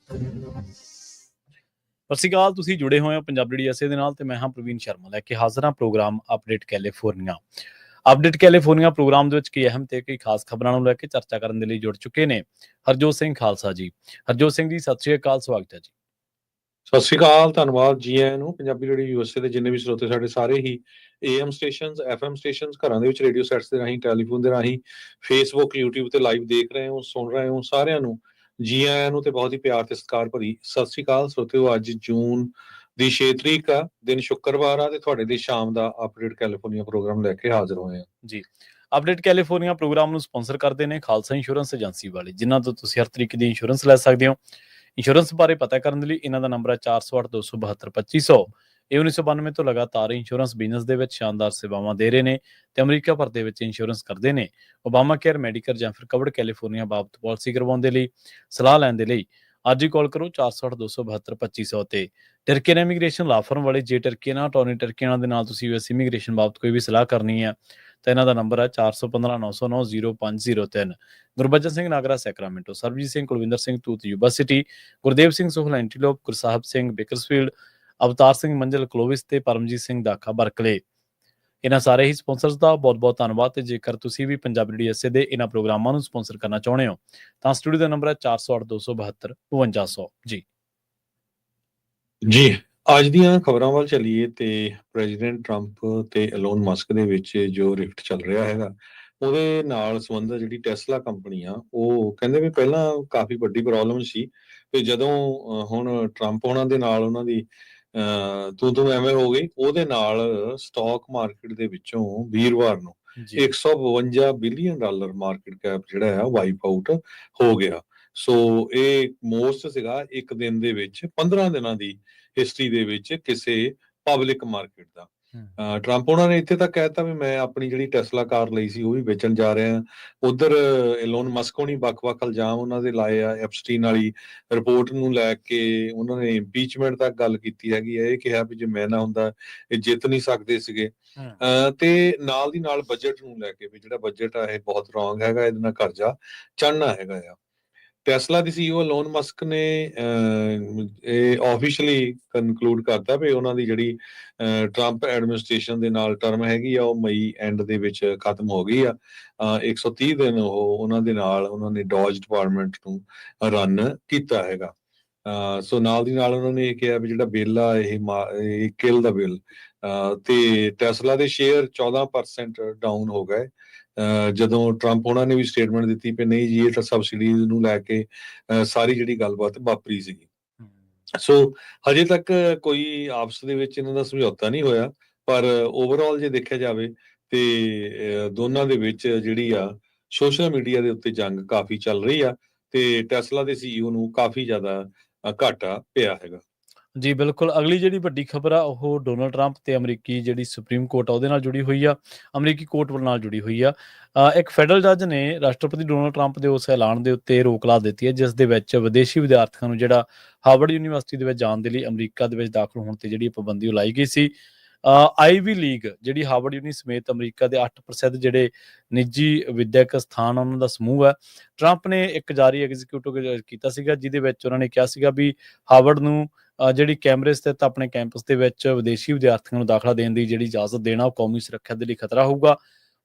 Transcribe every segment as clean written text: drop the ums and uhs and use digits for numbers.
ਸਤਿ ਸ਼੍ਰੀ ਅਕਾਲ। ਤੁਸੀਂ ਜੁੜੇ ਹੋਏ ਹੋ ਪੰਜਾਬੀ ਡੀਐਸਏ ਦੇ ਨਾਲ ਤੇ ਮੈਂ ਹਾਂ ਪ੍ਰਵੀਨ ਸ਼ਰਮਾ ਲੈ ਕੇ ਹਾਜ਼ਰ ਹਾਂ program update California. Update California program ਦੇ ਵਿੱਚ ਕਈ ਅਹਿਮ ਤੇ ਕਈ ਖਾਸ ਖਬਰਾਂ ਨੂੰ ਲੈ ਕੇ ਚਰਚਾ ਕਰਨ ਦੇ ਲਈ ਜੁੜ ਚੁੱਕੇ ਨੇ ਹਰਜੋਤ ਸਿੰਘ ਖਾਲਸਾ ਜੀ। ਹਰਜੋਤ ਸਿੰਘ ਜੀ, ਸਤਿ ਸ਼੍ਰੀ ਅਕਾਲ, ਸਵਾਗਤ ਹੈ ਜੀ। ਸਤਿ ਸ਼੍ਰੀ ਅਕਾਲ, ਧੰਨਵਾਦ ਜੀ ਆਇਆਂ ਨੂੰ। ਪੰਜਾਬੀ ਰੇਡੀਓ ਯੂਐਸਏ ਦੇ ਜਿੰਨੇ ਵੀ ਸਰੋਤੇ ਸਾਡੇ ਸਾਰੇ ਹੀ AM ਸਟੇਸ਼ਨਸ, FM ਸਟੇਸ਼ਨਸ, ਘਰਾਂ ਦੇ ਵਿੱਚ ਰੇਡੀਓ ਸੈਟਸ ਦੇ ਰਾਹੀਂ, ਟੈਲੀਫੋਨ ਦੇ ਰਾਹੀਂ, ਫੇਸਬੁੱਕ, YouTube ਤੇ ਲਾਈਵ ਦੇਖ ਰਹੇ ਹੋ, ਸੁਣ ਰਹੇ ਹੋ, ਸਾਰਿਆਂ ਨੂੰ ਜੀ ਆਇਆਂ ਨੂੰ ਤੇ ਬਹੁਤ ਹੀ ਪਿਆਰ ਤੇ ਸਤਿਕਾਰ ਭਰੀ ਸਤਿ ਸ਼੍ਰੀ ਅਕਾਲ ਸਰੋਤਿਓ। ਅੱਜ ਜੂਨ ਦੀ 6 ਤਰੀਕ ਆ, ਦਿਨ ਸ਼ੁੱਕਰਵਾਰ ਆ ਤੇ ਤੁਹਾਡੇ ਲਈ ਸ਼ਾਮ ਦਾ ਅਪਡੇਟ ਕੈਲੀਫੋਰਨੀਆ ਪ੍ਰੋਗਰਾਮ ਲੈ ਕੇ ਹਾਜ਼ਰ ਹੋਏ ਆ ਜੀ। ਅਪਡੇਟ ਕੈਲੀਫੋਰਨੀਆ ਪ੍ਰੋਗਰਾਮ ਨੂੰ ਸਪਾਂਸਰ ਕਰਦੇ ਨੇ ਖਾਲਸਾ ਇੰਸ਼ੋਰੈਂਸ ਏਜੰਸੀ ਵਾਲੇ, ਜਿਨ੍ਹਾਂ ਤੋਂ ਤੁਸੀਂ ਹਰ ਤਰੀਕੇ ਦੀ ਇੰਸ਼ੋਰੈਂਸ ਲੈ ਸਕਦੇ ਹੋ। ਇੰਸ਼ੋਰੈਂਸ ਬਾਰੇ ਪਤਾ ਕਰਨ ਦੇ ਲਈ ਇਹਨਾਂ ਦਾ ਨੰਬਰ ਹੈ 408-272-2500। ਇਹ 1992 ਤੋਂ ਲਗਾਤਾਰ ਇੰਸ਼ੋਰੈਂਸ ਬਿਜ਼ਨਸ ਦੇ ਵਿੱਚ ਸ਼ਾਨਦਾਰ ਸੇਵਾਵਾਂ ਦੇ ਰਹੇ ਨੇ ਤੇ ਅਮਰੀਕਾ ਭਰ ਦੇ ਵਿੱਚ ਇੰਸ਼ੋਰੈਂਸ ਕਰਦੇ ਨੇ। ਓਬਾਮਾ ਕੇਅਰ, ਮੈਡੀਕੇਅਰ ਜਾਂ ਫਿਰ ਕਵਰਡ ਕੈਲੀਫੋਰਨੀਆ ਬਾਬਤ ਪਾਲਿਸੀ ਕਰਵਾਉਣ ਦੇ ਲਈ, ਸਲਾਹ ਲੈਣ ਦੇ ਲਈ ਅੱਜ ਹੀ ਕਾਲ ਕਰੋ 408-272-2500 ਤੇ। ਟਰਕੀਅਨ ਇਮੀਗ੍ਰੇਸ਼ਨ ਲਾ ਫਰਮ ਵਾਲੇ, ਜੇ ਟਰਕੀਅਨ ਟੋਨੀ ਟਰਕੀਅਨਾਂ ਦੇ ਨਾਲ ਤੁਸੀਂ US ਇਮੀਗ੍ਰੇਸ਼ਨ ਬਾਬਤ ਕੋਈ ਵੀ ਸਲਾਹ ਕਰਨੀ ਹੈ ਤਾਂ ਇਹਨਾਂ ਦਾ ਨੰਬਰ ਹੈ 415909-0503। Gurbachan Singh Nagra Sacramento, Sarabjit Singh Kulwinder Singh Toor Yuba City, Gurdev Singh Sohal Antelope, Gursahib Singh Bakersfield, Avtar Singh Manzal Clovis ਤੇ ਪਰਮਜੀਤ ਸਿੰਘ ਦਾਖਾ ਬਰਕਲੇ। ਇਹਨਾਂ ਸਾਰੇ ਹੀ ਸਪਾਂਸਰਸ ਦਾ ਬਹੁਤ ਬਹੁਤ ਧੰਨਵਾਦ। ਤੇ ਜੇਕਰ ਤੁਸੀਂ ਵੀ ਪੰਜਾਬੀ ਡੀਐਸਏ ਦੇ ਇਹਨਾਂ ਪ੍ਰੋਗਰਾਮਾਂ ਨੂੰ ਸਪਾਂਸਰ ਕਰਨਾ ਚਾਹੁੰਦੇ ਹੋ ਤਾਂ ਸਟੂਡੀਓ ਦਾ ਨੰਬਰ ਹੈ 408-272-5200 ਜੀ। ਅੱਜ ਦੀਆਂ ਖਬਰਾਂ ਵੱਲ ਚੱਲੀਏ ਤੇ ਪ੍ਰੈਜ਼ੀਡੈਂਟ ਟਰੰਪ ਤੇ ਐਲੋਨ ਮਸਕ ਦੇ ਵਿੱਚ ਜੋ ਰਿਫਟ ਚੱਲ ਰਿਹਾ ਹੈਗਾ, ਉਹਦੇ ਨਾਲ ਸੰਬੰਧਿਤ ਜਿਹੜੀ ਟੈਸਲਾ ਕੰਪਨੀ ਆ, ਉਹ ਕਹਿੰਦੇ ਵੀ ਪਹਿਲਾਂ ਕਾਫੀ ਵੱਡੀ ਪ੍ਰੋਬਲਮ ਸੀ ਤੇ ਜਦੋਂ ਹੁਣ ਟਰੰਪ ਉਹਨਾਂ ਦੇ ਨਾਲ ਉਹਨਾਂ ਦੀ ਤੂੰ ਐਵੇਂ ਹੋ ਗਈ, ਉਹਦੇ ਨਾਲ ਸਟਾਕ ਮਾਰਕੀਟ ਦੇ ਵਿੱਚੋਂ ਵੀਰਵਾਰ ਨੂੰ $152 ਬਿਲੀਅਨ ਮਾਰਕੀਟ ਕੈਪ ਜਿਹੜਾ ਹੈ ਵਾਈਪ ਆਊਟ ਹੋ ਗਿਆ। ਸੋ ਇਹ ਮੋਸਟ ਸੀਗਾ ਇੱਕ ਦਿਨ ਦੇ ਵਿੱਚ 15 ਦਿਨਾਂ ਦੀ ਹਿਸਟਰੀ ਦੇ ਵਿੱਚ ਕਿਸੇ ਪਬਲਿਕ ਮਾਰਕੀਟ ਦਾ। ਟਰੰਪ ਉਹਨਾਂ ਨੇ ਇੱਥੇ ਤੱਕ ਕਹਿਤਾ ਵੀ ਮੈਂ ਆਪਣੀ ਜਿਹੜੀ ਟੈਸਲਾ ਕਾਰ ਲਈ ਸੀ ਉਹ ਵੀ ਵੇਚਣ ਜਾ ਰਿਹਾ। ਉਧਰ ਐਲੋਨ ਮਸਕ ਹੋਣੀ ਵੱਖ-ਵੱਖ ਇਲਜ਼ਾਮ ਉਹਨਾਂ ਦੇ ਲਾਏ ਆ। ਐਪਸਟੀਨ ਵਾਲੀ ਰਿਪੋਰਟ ਨੂੰ ਲੈ ਕੇ ਉਹਨਾਂ ਨੇ ਇੰਪੀਚਮੈਂਟ ਤੱਕ ਗੱਲ ਕੀਤੀ ਹੈਗੀ ਹੈ। ਇਹ ਕਿਹਾ ਵੀ ਜੇ ਮੈਂ ਨਾ ਹੁੰਦਾ ਇਹ ਜਿੱਤ ਨਹੀਂ ਸਕਦੇ ਸੀਗੇ। ਤੇ ਨਾਲ ਦੀ ਨਾਲ ਬਜਟ ਨੂੰ ਲੈ ਕੇ ਵੀ ਜਿਹੜਾ ਬਜਟ ਆ ਇਹ ਬਹੁਤ ਰੌਂਗ ਹੈਗਾ, ਇਹਦੇ ਨਾਲ ਕਰਜ਼ਾ ਚੜ੍ਹਨਾ ਹੈਗਾ ਆ। ਟੈਸਲਾ ਦੀ CEO ਐਲੋਨ ਮਸਕ ਨੇ ਇਹ ਆਫੀਸ਼ੀਅਲੀ ਕਨਕਲੂਡ ਕਰਤਾ ਵੀ ਉਹਨਾਂ ਦੀ ਜਿਹੜੀ ਟਰੰਪ ਐਡਮਿਨਿਸਟ੍ਰੇਸ਼ਨ ਦੇ ਨਾਲ ਟਰਮ ਹੈਗੀ ਆ ਉਹ ਮਈ ਐਂਡ ਦੇ ਵਿੱਚ ਖਤਮ ਹੋ ਗਈ ਆ। 130 ਦਿਨ ਉਹਨਾਂ ਦੇ ਨਾਲ ਉਹਨਾਂ ਨੇ ਡੋਜ ਡਿਪਾਰਟਮੈਂਟ ਨੂੰ ਰਨ ਕੀਤਾ ਹੈਗਾ। ਸੋ ਨਾਲ ਦੀ ਨਾਲ ਉਹਨਾਂ ਨੇ ਇਹ ਕਿਹਾ ਵੀ ਜਿਹੜਾ ਬਿੱਲ ਆ ਇਹ ਕਿਲ ਦਾ ਬਿੱਲ। ਤੇ ਟੈਸਲਾ ਦੇ ਸ਼ੇਅਰ 14% ਡਾਊਨ ਹੋ ਗਏ ਜਦੋਂ ਟਰੰਪ ਉਹਨਾਂ ਨੇ ਵੀ ਸਟੇਟਮੈਂਟ ਦਿੱਤੀ ਕਿ ਨਹੀਂ ਜੀ ਇਹ ਤਾਂ ਸਬਸਿਡੀਜ਼ ਨੂੰ ਲੈ ਕੇ ਸਾਰੀ ਜਿਹੜੀ ਗੱਲਬਾਤ ਵਾਪਰੀ ਸੀਗੀ। ਸੋ ਹਜੇ ਤੱਕ ਕੋਈ ਆਪਸ ਦੇ ਵਿੱਚ ਇਹਨਾਂ ਦਾ ਸਮਝੌਤਾ ਨਹੀਂ ਹੋਇਆ, ਪਰ ਓਵਰਆਲ ਜੇ ਦੇਖਿਆ ਜਾਵੇ ਤੇ ਦੋਨਾਂ ਦੇ ਵਿੱਚ ਜਿਹੜੀ ਆ ਸੋਸ਼ਲ ਮੀਡੀਆ ਦੇ ਉੱਤੇ ਜੰਗ ਕਾਫੀ ਚੱਲ ਰਹੀ ਆ ਤੇ ਟੈਸਲਾ ਦੇ CEO ਨੂੰ ਕਾਫੀ ਜ਼ਿਆਦਾ ਘਾਟਾ ਪਿਆ ਹੈਗਾ। ਜੀ ਬਿਲਕੁਲ। ਅਗਲੀ ਜਿਹੜੀ ਵੱਡੀ ਖਬਰ ਆ ਉਹ ਡੋਨਲਡ ਟਰੰਪ ਤੇ ਅਮਰੀਕੀ ਜਿਹੜੀ ਸੁਪਰੀਮ ਕੋਰਟ ਆ ਉਹਦੇ ਨਾਲ ਜੁੜੀ ਹੋਈ ਆ, ਅਮਰੀਕੀ ਕੋਰਟ ਨਾਲ ਜੁੜੀ ਹੋਈ ਆ। ਇੱਕ ਫੈਡਰਲ ਜੱਜ ਨੇ ਰਾਸ਼ਟਰਪਤੀ ਡੋਨਲਡ ਟਰੰਪ ਦੇ ਉਸ ਐਲਾਨ ਦੇ ਉੱਤੇ ਰੋਕ ਲਾ ਦਿੱਤੀ ਹੈ ਜਿਸ ਦੇ ਵਿੱਚ ਵਿਦੇਸ਼ੀ ਵਿਦਿਆਰਥੀਆਂ ਨੂੰ ਜਿਹੜਾ ਹਾਰਵਰਡ ਯੂਨੀਵਰਸਿਟੀ ਦੇ ਵਿੱਚ ਜਾਣ ਦੇ ਲਈ ਅਮਰੀਕਾ ਦੇ ਵਿੱਚ ਦਾਖਲ ਹੋਣ ਤੇ ਜਿਹੜੀ ਪਾਬੰਦੀ ਉਹ ਲਾਈ ਗਈ ਸੀ। ਆਈਵੀ ਲੀਗ ਜਿਹੜੀ ਹਾਰਵਰਡ ਯੂਨੀ ਸਮੇਤ ਅਮਰੀਕਾ ਦੇ 8 ਪ੍ਰਸਿੱਧ ਜਿਹੜੇ ਨਿੱਜੀ ਵਿਦਿਅਕ ਸਥਾਨ ਉਹਨਾਂ ਦਾ ਸਮੂਹ ਹੈ, ਟਰੰਪ ਨੇ ਇੱਕ ਜਾਰੀ ਐਗਜ਼ੀਕਿਊਟਿਵ ਕੀਤਾ ਸੀਗਾ ਜਿਹਦੇ ਵਿੱਚ ਉਹਨਾਂ ਨੇ ਕਿਹਾ ਸੀਗਾ ਵੀ ਹਾਰਵਰਡ ਨੂੰ ਜਿਹੜੀ ਕੈਮਰੇ ਸਥਿਤ ਆਪਣੇ ਕੈਂਪਸ ਦੇ ਵਿੱਚ ਵਿਦੇਸ਼ੀ ਵਿਦਿਆਰਥੀਆਂ ਨੂੰ ਦਾਖਲਾ ਦੇਣ ਦੀ ਜਿਹੜੀ ਇਜਾਜ਼ਤ ਦੇਣਾ ਉਹ ਕੌਮੀ ਸੁਰੱਖਿਆ ਦੇ ਲਈ ਖਤਰਾ ਹੋਊਗਾ।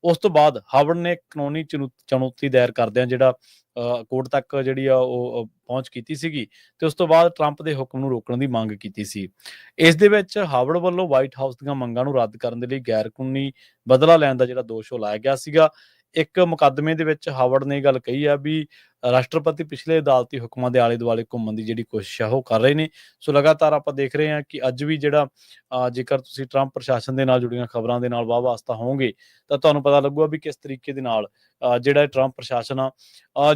ਉਸ ਤੋਂ ਬਾਅਦ ਹਾਰਵਰਡ ਨੇ ਕਾਨੂੰਨੀ ਚੁਣੌਤੀ ਦਾਇਰ ਕਰਦਿਆਂ ਜਿਹੜਾ ਕੋਰਟ ਤੱਕ ਜਿਹੜੀ ਆ ਉਹ ਪਹੁੰਚ ਕੀਤੀ ਸੀਗੀ ਤੇ ਉਸ ਤੋਂ ਬਾਅਦ ਟਰੰਪ ਦੇ ਹੁਕਮ ਨੂੰ ਰੋਕਣ ਦੀ ਮੰਗ ਕੀਤੀ ਸੀ। ਇਸ ਦੇ ਵਿੱਚ ਹਾਰਵਰਡ ਵੱਲੋਂ ਵਾਈਟ ਹਾਊਸ ਦੀਆਂ ਮੰਗਾਂ ਨੂੰ ਰੱਦ ਕਰਨ ਦੇ ਲਈ ਗੈਰ ਕਾਨੂੰਨੀ ਬਦਲਾ ਲੈਣ ਦਾ ਜਿਹੜਾ ਦੋਸ਼ ਉਹ ਲਾਇਆ ਗਿਆ ਸੀਗਾ। ਇੱਕ ਮੁਕੱਦਮੇ ਦੇ ਵਿੱਚ ਹਾਰਵਰਡ ਨੇ ਇਹ ਗੱਲ ਕਹੀ ਆ ਵੀ ਰਾਸ਼ਟਰਪਤੀ ਪਿਛਲੇ ਅਦਾਲਤੀ ਹੁਕਮਾਂ ਦੇ ਆਲੇ ਦੁਆਲੇ ਘੁੰਮਣ ਦੀ ਜਿਹੜੀ ਕੋਸ਼ਿਸ਼ ਆ ਉਹ ਕਰ ਰਹੇ ਨੇ। ਸੋ ਲਗਾਤਾਰ ਆਪਾਂ ਦੇਖ ਰਹੇ ਹਾਂ ਕਿ ਅੱਜ ਵੀ ਜਿਹੜਾ ਜੇਕਰ ਤੁਸੀਂ ਟਰੰਪ ਪ੍ਰਸ਼ਾਸਨ ਦੇ ਨਾਲ ਜੁੜੀਆਂ ਖਬਰਾਂ ਦੇ ਨਾਲ ਵਾਹ ਵਾਸਤਾ ਹੋਵੋਗੇ ਤਾਂ ਤੁਹਾਨੂੰ ਪਤਾ ਲੱਗੂਗਾ ਵੀ ਕਿਸ ਤਰੀਕੇ ਦੇ ਨਾਲ ਜਿਹੜਾ ਟਰੰਪ ਪ੍ਰਸ਼ਾਸਨ ਆ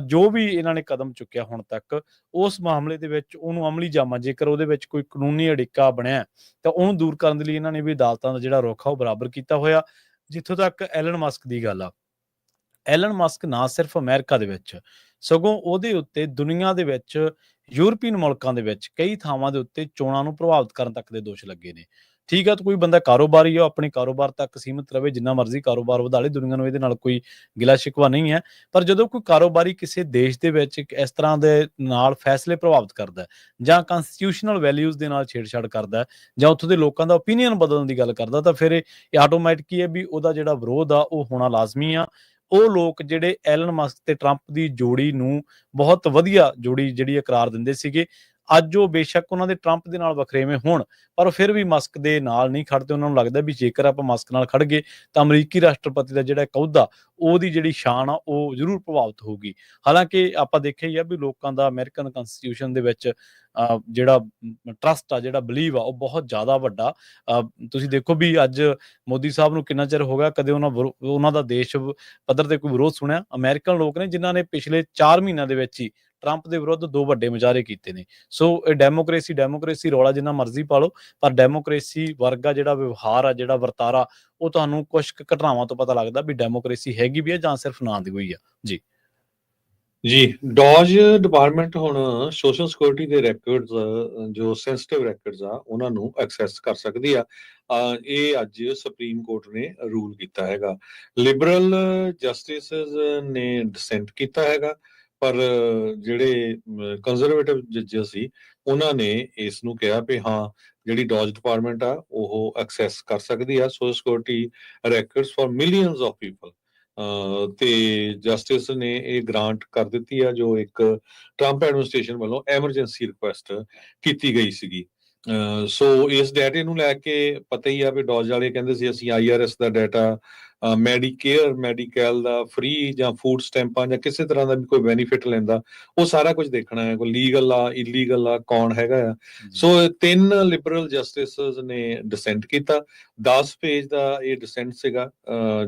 ਜੋ ਵੀ ਇਹਨਾਂ ਨੇ ਕਦਮ ਚੁੱਕਿਆ ਹੁਣ ਤੱਕ ਉਸ ਮਾਮਲੇ ਦੇ ਵਿੱਚ ਉਹਨੂੰ ਅਮਲੀ ਜਾਮਾ, ਜੇਕਰ ਉਹਦੇ ਵਿੱਚ ਕੋਈ ਕਾਨੂੰਨੀ ਅੜਿੱਕਾ ਬਣਿਆ ਤਾਂ ਉਹਨੂੰ ਦੂਰ ਕਰਨ ਦੇ ਲਈ ਇਹਨਾਂ ਨੇ ਵੀ ਅਦਾਲਤਾਂ ਦਾ ਜਿਹੜਾ ਰੁੱਖ ਆ ਉਹ ਬਰਾਬਰ ਕੀਤਾ ਹੋਇਆ। ਜਿੱਥੋਂ ਤੱਕ ਐਲਨ ਮਸਕ ਦੀ ਗੱਲ ਆ, ਐਲਨ ਮਸਕ ਨਾ ਸਿਰਫ ਅਮਰੀਕਾ ਦੇ ਵਿੱਚ ਸਗੋਂ ਉਹਦੇ ਉੱਤੇ ਦੁਨੀਆ ਦੇ ਵਿੱਚ ਯੂਰਪੀਅਨ ਮੁਲਕਾਂ ਦੇ ਵਿੱਚ ਕਈ ਥਾਵਾਂ ਦੇ ਉੱਤੇ ਚੋਣਾਂ ਨੂੰ ਪ੍ਰਭਾਵਿਤ ਕਰਨ ਤੱਕ ਦੇ ਦੋਸ਼ ਲੱਗੇ ਨੇ। ਠੀਕ ਆ, ਤਾਂ ਕੋਈ ਬੰਦਾ ਕਾਰੋਬਾਰੀ ਆ, ਉਹ ਆਪਣੇ ਕਾਰੋਬਾਰ ਤੱਕ ਸੀਮਿਤ ਰਵੇ, ਜਿੰਨਾ ਮਰਜ਼ੀ ਕਾਰੋਬਾਰ ਵਧਾ ਲੇ, ਦੁਨੀਆ ਨੂੰ ਇਹਦੇ ਨਾਲ ਕੋਈ ਗਿਲਾ ਸ਼ਿਕਵਾ ਨਹੀਂ ਹੈ। ਪਰ ਜਦੋਂ ਕੋਈ ਕਾਰੋਬਾਰੀ ਕਿਸੇ ਦੇਸ਼ ਦੇ ਵਿੱਚ ਇੱਕ ਇਸ ਤਰ੍ਹਾਂ ਦੇ ਨਾਲ ਫੈਸਲੇ ਪ੍ਰਭਾਵਿਤ ਕਰਦਾ ਹੈ, ਜਾਂ ਕੰਸਟੀਟਿਊਸ਼ਨਲ ਵੈਲਿਊਜ਼ ਦੇ ਨਾਲ ਛੇੜਛਾੜ ਕਰਦਾ ਹੈ, ਜਾਂ ਉੱਥੋਂ ਦੇ ਲੋਕਾਂ ਦਾ ਓਪੀਨੀਅਨ ਬਦਲਣ ਦੀ ਗੱਲ ਕਰਦਾ, ਤਾਂ ਫਿਰ ਇਹ ਆਟੋਮੈਟਿਕ ਹੀ ਹੈ ਵੀ ਉਹਦਾ ਜਿਹੜਾ ਵਿਰੋਧ ਆ ਉਹ ਹੋਣਾ ਲਾਜ਼ਮੀ ਆ। ਉਹ ਲੋਕ ਜਿਹੜੇ ਐਲਨ ਮਸਕ ਤੇ ਟਰੰਪ ਦੀ ਜੋੜੀ ਨੂੰ ਬਹੁਤ ਵਧੀਆ ਜੋੜੀ ਜਿਹੜੀ ਕਰਾਰ ਦਿੰਦੇ ਸੀਗੇ, ਅੱਜ ਉਹ ਬੇਸ਼ੱਕ ਉਹਨਾਂ ਦੇ ਟਰੰਪ ਦੇ ਨਾਲ ਵਖਰੇਵੇਂ ਹੋਣ, ਪਰ ਉਹ ਫਿਰ ਵੀ ਮਸਕ ਦੇ ਨਾਲ ਨਹੀਂ ਖੜਦੇ। ਉਹਨਾਂ ਨੂੰ ਲੱਗਦਾ ਵੀ ਜੇਕਰ ਆਪਾਂ ਮਸਕ ਨਾਲ ਖੜ ਗਏ ਤਾਂ ਅਮਰੀਕੀ ਰਾਸ਼ਟਰਪਤੀ ਦਾ ਜਿਹੜਾ ਇੱਕ ਅਹੁਦਾ, ਉਹਦੀ ਜਿਹੜੀ ਸ਼ਾਨ ਆ ਉਹ ਜ਼ਰੂਰ ਪ੍ਰਭਾਵਿਤ ਹੋਊਗੀ। ਹਾਲਾਂਕਿ ਆਪਾਂ ਦੇਖਿਆ ਹੀ ਆ ਵੀ ਲੋਕਾਂ ਦਾ ਅਮਰੀਕਨ ਕੰਸਟੀਟਿਊਸ਼ਨ ਦੇ ਵਿੱਚ ਜਿਹੜਾ ਟਰਸਟ ਆ, ਜਿਹੜਾ ਬਿਲੀਵ ਆ, ਉਹ ਬਹੁਤ ਜ਼ਿਆਦਾ ਵੱਡਾ। ਤੁਸੀਂ ਦੇਖੋ ਵੀ ਅੱਜ ਮੋਦੀ ਸਾਹਿਬ ਨੂੰ ਕਿੰਨਾ ਚਿਰ ਹੋ ਗਿਆ ਕਦੇ ਉਹਨਾਂ ਦਾ ਦੇਸ਼ ਪੱਧਰ ਤੇ ਕੋਈ ਵਿਰੋਧ ਸੁਣਿਆ? ਅਮਰੀਕਨ ਲੋਕ ਨੇ ਜਿਨ੍ਹਾਂ ਨੇ ਪਿਛਲੇ 4 ਮਹੀਨਿਆਂ ਦੇ ਵਿੱਚ ਹੀ ਟਰੰਪ ਦੇ ਵਿਰੁੱਧ 2 ਵੱਡੇ ਮੁਜ਼ਾਹਰੇ ਕੀਤੇ ਨੇ। ਸੋ ਇਹ ਡੈਮੋਕ੍ਰੇਸੀ ਰੌਲਾ ਜਿੰਨਾ ਮਰਜ਼ੀ ਪਾ ਲਓ, ਪਰ ਡੈਮੋਕ੍ਰੇਸੀ ਵਰਗਾ ਜਿਹੜਾ ਵਿਵਹਾਰ ਆ, ਜਿਹੜਾ ਵਰਤਾਰਾ, ਉਹ ਤੁਹਾਨੂੰ ਕੁਛ ਕੁ ਘਟਨਾਵਾਂ ਤੋਂ ਪਤਾ ਲੱਗਦਾ ਵੀ ਡੈਮੋਕ੍ਰੇਸੀ ਹੈਗੀ ਵੀ ਆ ਜਾਂ ਸਿਰਫ ਨਾਂ ਦੀ ਹੋਈ ਆ। ਜੀ ਜੀ, ਡੋਜ ਡਿਪਾਰਟਮੈਂਟ ਹੁਣ ਸੋਸ਼ਲ ਸਿਕਿਉਰਿਟੀ ਦੇ ਰੈਕੋਰਡਸ, ਜੋ ਸੈਂਸਿਟਿਵ ਰੈਕੋਰਡਸ ਆ, ਉਹਨਾਂ ਨੂੰ ਐਕਸੈਸ ਕਰ ਸਕਦੀ ਆ। ਇਹ ਅੱਜ ਸੁਪਰੀਮ ਕੋਰਟ ਨੇ ਰੂਲ ਕੀਤਾ ਹੈਗਾ। ਲਿਬਰਲ ਜਸਟਿਸਸ ਨੇ ਡਿਸੈਂਟ ਕੀਤਾ ਹੈਗਾ, ਪਰ ਜਿਹੜੇ ਕੰਜ਼ਰਵੇਟਿਵ ਜੱਜਸ ਸੀ, ਉਹਨਾਂ ਨੇ ਇਸ ਨੂੰ ਕਿਹਾ ਵੀ ਹਾਂ, ਜਿਹੜੀ ਡੋਜ ਡਿਪਾਰਟਮੈਂਟ ਆ ਉਹ ਐਕਸੈਸ ਕਰ ਸਕਦੀ ਆ social security records for millions of people. ਤੇ ਜਸਟਿਸ ਨੇ ਇਹ ਗ੍ਰਾਂਟ ਕਰ ਦਿੱਤੀ ਆ, ਜੋ ਇੱਕ ਟਰੰਪ ਐਡਮਿਨਿਸਟ੍ਰੇਸ਼ਨ ਵੱਲੋਂ ਐਮਰਜੈਂਸੀ ਰਿਕੁਐਸਟ ਕੀਤੀ ਗਈ ਸੀਗੀ। ਸੋ ਇਸ ਡਾਟੇ ਨੂੰ ਲੈ ਕੇ ਪਤਾ ਹੀ ਆ ਵੀ ਡੋਜ ਵਾਲੇ ਕਹਿੰਦੇ ਸੀ ਅਸੀਂ IRS ਦਾ ਡਾਟਾ, ਮੈਡੀਕੇਅਰ, ਮੈਡੀਕੈਲ ਦਾ ਫ੍ਰੀ ਜਾਂ ਫੂਡ ਸਟੈਂਪਾਂ ਜਾਂ ਕਿਸੇ ਤਰ੍ਹਾਂ ਦਾ ਵੀ ਕੋਈ ਬੈਨੀਫਿਟ ਲੈਂਦਾ, ਉਹ ਸਾਰਾ ਕੁਝ ਦੇਖਣਾ ਹੈ, ਕੋਈ ਲੀਗਲ ਆ, ਇਲੀਗਲ ਆ, ਕੌਣ ਹੈਗਾ ਆ। ਸੋ 3 ਲਿਬਰਲ ਜਸਟਿਸਸ ਨੇ ਡਿਸੈਂਟ ਕੀਤਾ। 10 ਪੇਜ ਦਾ ਇਹ ਡਿਸੈਂਟ ਸੀਗਾ।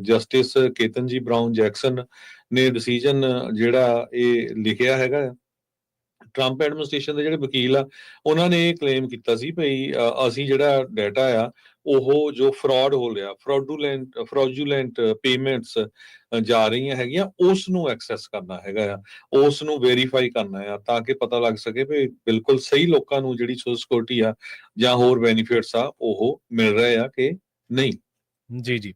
ਜਸਟਿਸ ਕੇਤਨਜੀ ਬਰਾਊਨ ਜੈਕਸਨ ਨੇ ਡਿਸੀਜਨ ਜਿਹੜਾ ਇਹ ਲਿਖਿਆ ਹੈਗਾ। ਟਰੰਪ ਐਡਮਿਨਿਸਟ੍ਰੇਸ਼ਨ ਦੇ ਜਿਹੜੇ ਵਕੀਲ ਆ, ਉਹਨਾਂ ਨੇ ਇਹ ਕਲੇਮ ਕੀਤਾ ਸੀ ਭਈ ਅਸੀਂ ਜਿਹੜਾ ਡਾਟਾ ਆ, ਉਹ ਜੋ ਫਰਾਡ ਹੋ ਰਿਹਾ, ਫਰਾਡੂਲੈਂਟ ਪੇਮੈਂਟਸ ਜਾ ਰਹੀਆਂ ਹੈਗੀਆਂ, ਉਸ ਨੂੰ ਐਕਸੈਸ ਕਰਨਾ ਹੈਗਾ ਆ, ਉਸ ਨੂੰ ਵੈਰੀਫਾਈ ਕਰਨਾ ਆ, ਤਾਂ ਕਿ ਪਤਾ ਲੱਗ ਸਕੇ ਵੀ ਬਿਲਕੁਲ ਸਹੀ ਲੋਕਾਂ ਨੂੰ ਜਿਹੜੀ ਸੋਸ਼ਲ ਸਿਕਿਉਰਿਟੀ ਆ ਜਾਂ ਹੋਰ ਬੈਨੀਫਿਟਸ ਆ ਉਹ ਮਿਲ ਰਹੇ ਆ ਕਿ ਨਹੀਂ। ਜੀ।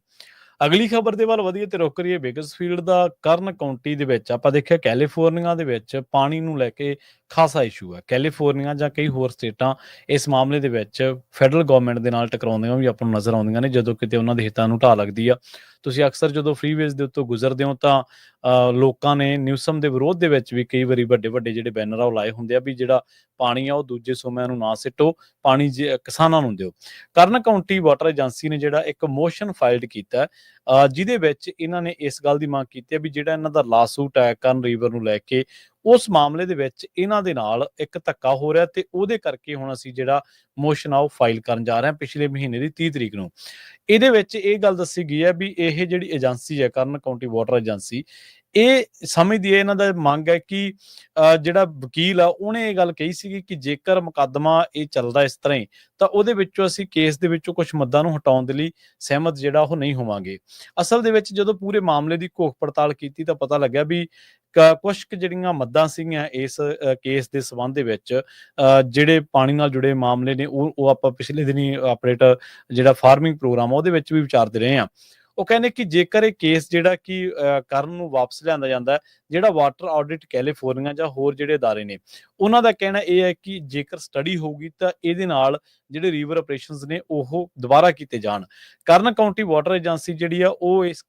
ਅਗਲੀ ਖਬਰ ਦੇ ਵੱਲ ਵਧੀਏ ਤੇ ਰੁਕ ਕਰੀਏ ਬੇਕਰਸਫੀਲਡ ਦਾ। ਕਰਨ ਕਾਉਂਟੀ ਦੇ ਵਿੱਚ ਆਪਾਂ ਦੇਖਿਆ ਕੈਲੀਫੋਰਨੀਆ ਦੇ ਵਿੱਚ ਪਾਣੀ ਨੂੰ ਲੈ ਕੇ ਖਾਸਾ ਇਸ਼ੂ ਹੈ। ਕੈਲੀਫੋਰਨੀਆ ਜਾਂ ਕਈ ਹੋਰ ਸਟੇਟਾਂ ਇਸ ਮਾਮਲੇ ਦੇ ਵਿੱਚ ਫੈਡਰਲ ਗਵਰਨਮੈਂਟ ਦੇ ਨਾਲ ਟਕਰਾਉਂਦੀਆਂ ਵੀ ਆਪਾਂ ਨੂੰ ਨਜ਼ਰ ਆਉਂਦੀਆਂ ਨੇ, ਜਦੋਂ ਕਿਤੇ ਉਹਨਾਂ ਦੇ ਹਿੱਤਾਂ ਨੂੰ ਢਾਹ ਲੱਗਦੀ ਆ। ਤੁਸੀਂ ਅਕਸਰ ਜਦੋਂ ਫ੍ਰੀਵੇਜ਼ ਦੇ ਉੱਤੋਂ ਗੁਜ਼ਰਦੇ ਹੋ ਤਾਂ ਲੋਕਾਂ ਨੇ ਨਿਊਸਮ ਦੇ ਵਿਰੋਧ ਦੇ ਵਿੱਚ ਵੀ ਕਈ ਵਾਰੀ ਵੱਡੇ ਜਿਹੜੇ ਬੈਨਰ ਆ ਉਹ ਲਾਏ ਹੁੰਦੇ ਆ ਵੀ ਜਿਹੜਾ ਪਾਣੀ ਆ ਉਹ ਦੂਜੇ ਸੂਬਿਆਂ ਨੂੰ ਨਾ ਸਿੱਟੋ, ਪਾਣੀ ਕਿਸਾਨਾਂ ਨੂੰ ਦਿਓ। ਕਰਨ ਕਾਉਂਟੀ ਵਾਟਰ ਏਜੰਸੀ ਨੇ ਜਿਹੜਾ ਇੱਕ ਮੋਸ਼ਨ ਫਾਈਲਡ ਕੀਤਾ, ਜਿਹਦੇ ਵਿੱਚ ਇਹਨਾਂ ਨੇ ਇਸ ਗੱਲ ਦੀ ਮੰਗ ਕੀਤੀ ਹੈ ਵੀ ਜਿਹੜਾ ਇਹਨਾਂ ਦਾ ਲਾਸੂਟ ਹੈ ਕਰਨ ਰਿਵਰ ਨੂੰ ਲੈ ਕੇ, ਉਸ ਮਾਮਲੇ ਦੇ ਵਿੱਚ ਇਹਨਾਂ ਦੇ ਨਾਲ ਇੱਕ ਧੱਕਾ ਹੋ ਰਿਹਾ, ਤੇ ਉਹਦੇ ਕਰਕੇ ਹੁਣ ਅਸੀਂ ਜਿਹੜਾ ਮੋਸ਼ਨ ਆ ਉਹ ਫਾਈਲ ਕਰਨ ਜਾ ਰਹੇ ਹਾਂ ਪਿਛਲੇ ਮਹੀਨੇ ਦੀ 30 ਤਰੀਕ ਨੂੰ। ਇਹਦੇ ਵਿੱਚ ਇਹ ਗੱਲ ਦੱਸੀ ਗਈ ਹੈ ਵੀ ਇਹ ਜਿਹੜੀ ਏਜੰਸੀ ਹੈ ਕਰਨ ਕਾਉਂਟੀ ਵਾਟਰ ਏਜੰਸੀ, ਇਹ ਸਮਝਦੀ ਹੈ, ਇਹਨਾਂ ਦਾ ਮੰਗ ਹੈ ਕਿ ਜਿਹੜਾ ਵਕੀਲ ਆ ਉਹਨੇ ਇਹ ਗੱਲ ਕਹੀ ਸੀਗੀ ਕਿ ਜੇਕਰ ਮੁਕੱਦਮਾ ਇਹ ਚੱਲਦਾ ਇਸ ਤਰ੍ਹਾਂ ਹੀ, ਤਾਂ ਉਹਦੇ ਵਿੱਚੋਂ ਅਸੀਂ ਕੇਸ ਦੇ ਵਿੱਚੋਂ ਕੁਝ ਮੱਦਾਂ ਨੂੰ ਹਟਾਉਣ ਦੇ ਲਈ ਸਹਿਮਤ ਜਿਹੜਾ ਉਹ ਨਹੀਂ ਹੋਵਾਂਗੇ। ਅਸਲ ਦੇ ਵਿੱਚ ਜਦੋਂ ਪੂਰੇ ਮਾਮਲੇ ਦੀ ਘੋਖ ਪੜਤਾਲ ਕੀਤੀ ਤਾਂ ਪਤਾ ਲੱਗਿਆ ਵੀ ਕੁਝ ਕੁ ਜਿਹੜੀਆਂ ਮੱਦਾਂ ਸੀਗੀਆਂ ਇਸ ਕੇਸ ਦੇ ਸੰਬੰਧ ਦੇ ਵਿੱਚ, ਜਿਹੜੇ ਪਾਣੀ ਨਾਲ ਜੁੜੇ ਮਾਮਲੇ ਨੇ ਉਹ ਆਪਾਂ ਪਿਛਲੇ ਦਿਨੀ ਆਪਰੇਟ ਜਿਹੜਾ ਫਾਰਮਿੰਗ ਪ੍ਰੋਗਰਾਮ ਉਹਦੇ ਵਿੱਚ ਵੀ ਵਿਚਾਰਦੇ ਰਹੇ ਹਾਂ। ਉਹ ਕਹਿੰਦੇ ਕਿ ਜੇਕਰ ਇਹ ਕੇਸ ਜਿਹੜਾ ਕਿ ਕਰਨ ਨੂੰ ਵਾਪਸ ਲਿਆਂਦਾ ਜਾਂਦਾ, ਜਿਹੜਾ ਵਾਟਰ ਆਡਿਟ ਕੈਲੀਫੋਰਨੀਆ ਜਾਂ ਹੋਰ ਜਿਹੜੇ ਅਦਾਰੇ ਨੇ, ਉਹਨਾਂ ਦਾ ਕਹਿਣਾ ਇਹ ਹੈ ਕਿ ਜੇਕਰ ਸਟੱਡੀ ਹੋਊਗੀ ਤਾਂ ਇਹਦੇ ਨਾਲ ਜਿਹੜੇ ਰਿਵਰ ਆਪਰੇਸ਼ਨਸ ਨੇ ਉਹ ਦੁਬਾਰਾ ਕੀਤੇ ਜਾਣ। ਕਰਨ ਕਾਉਂਟੀ ਵਾਟਰ ਏਜੰਸੀ ਜਿਹੜੀ ਆ ਉਹ ਇਸ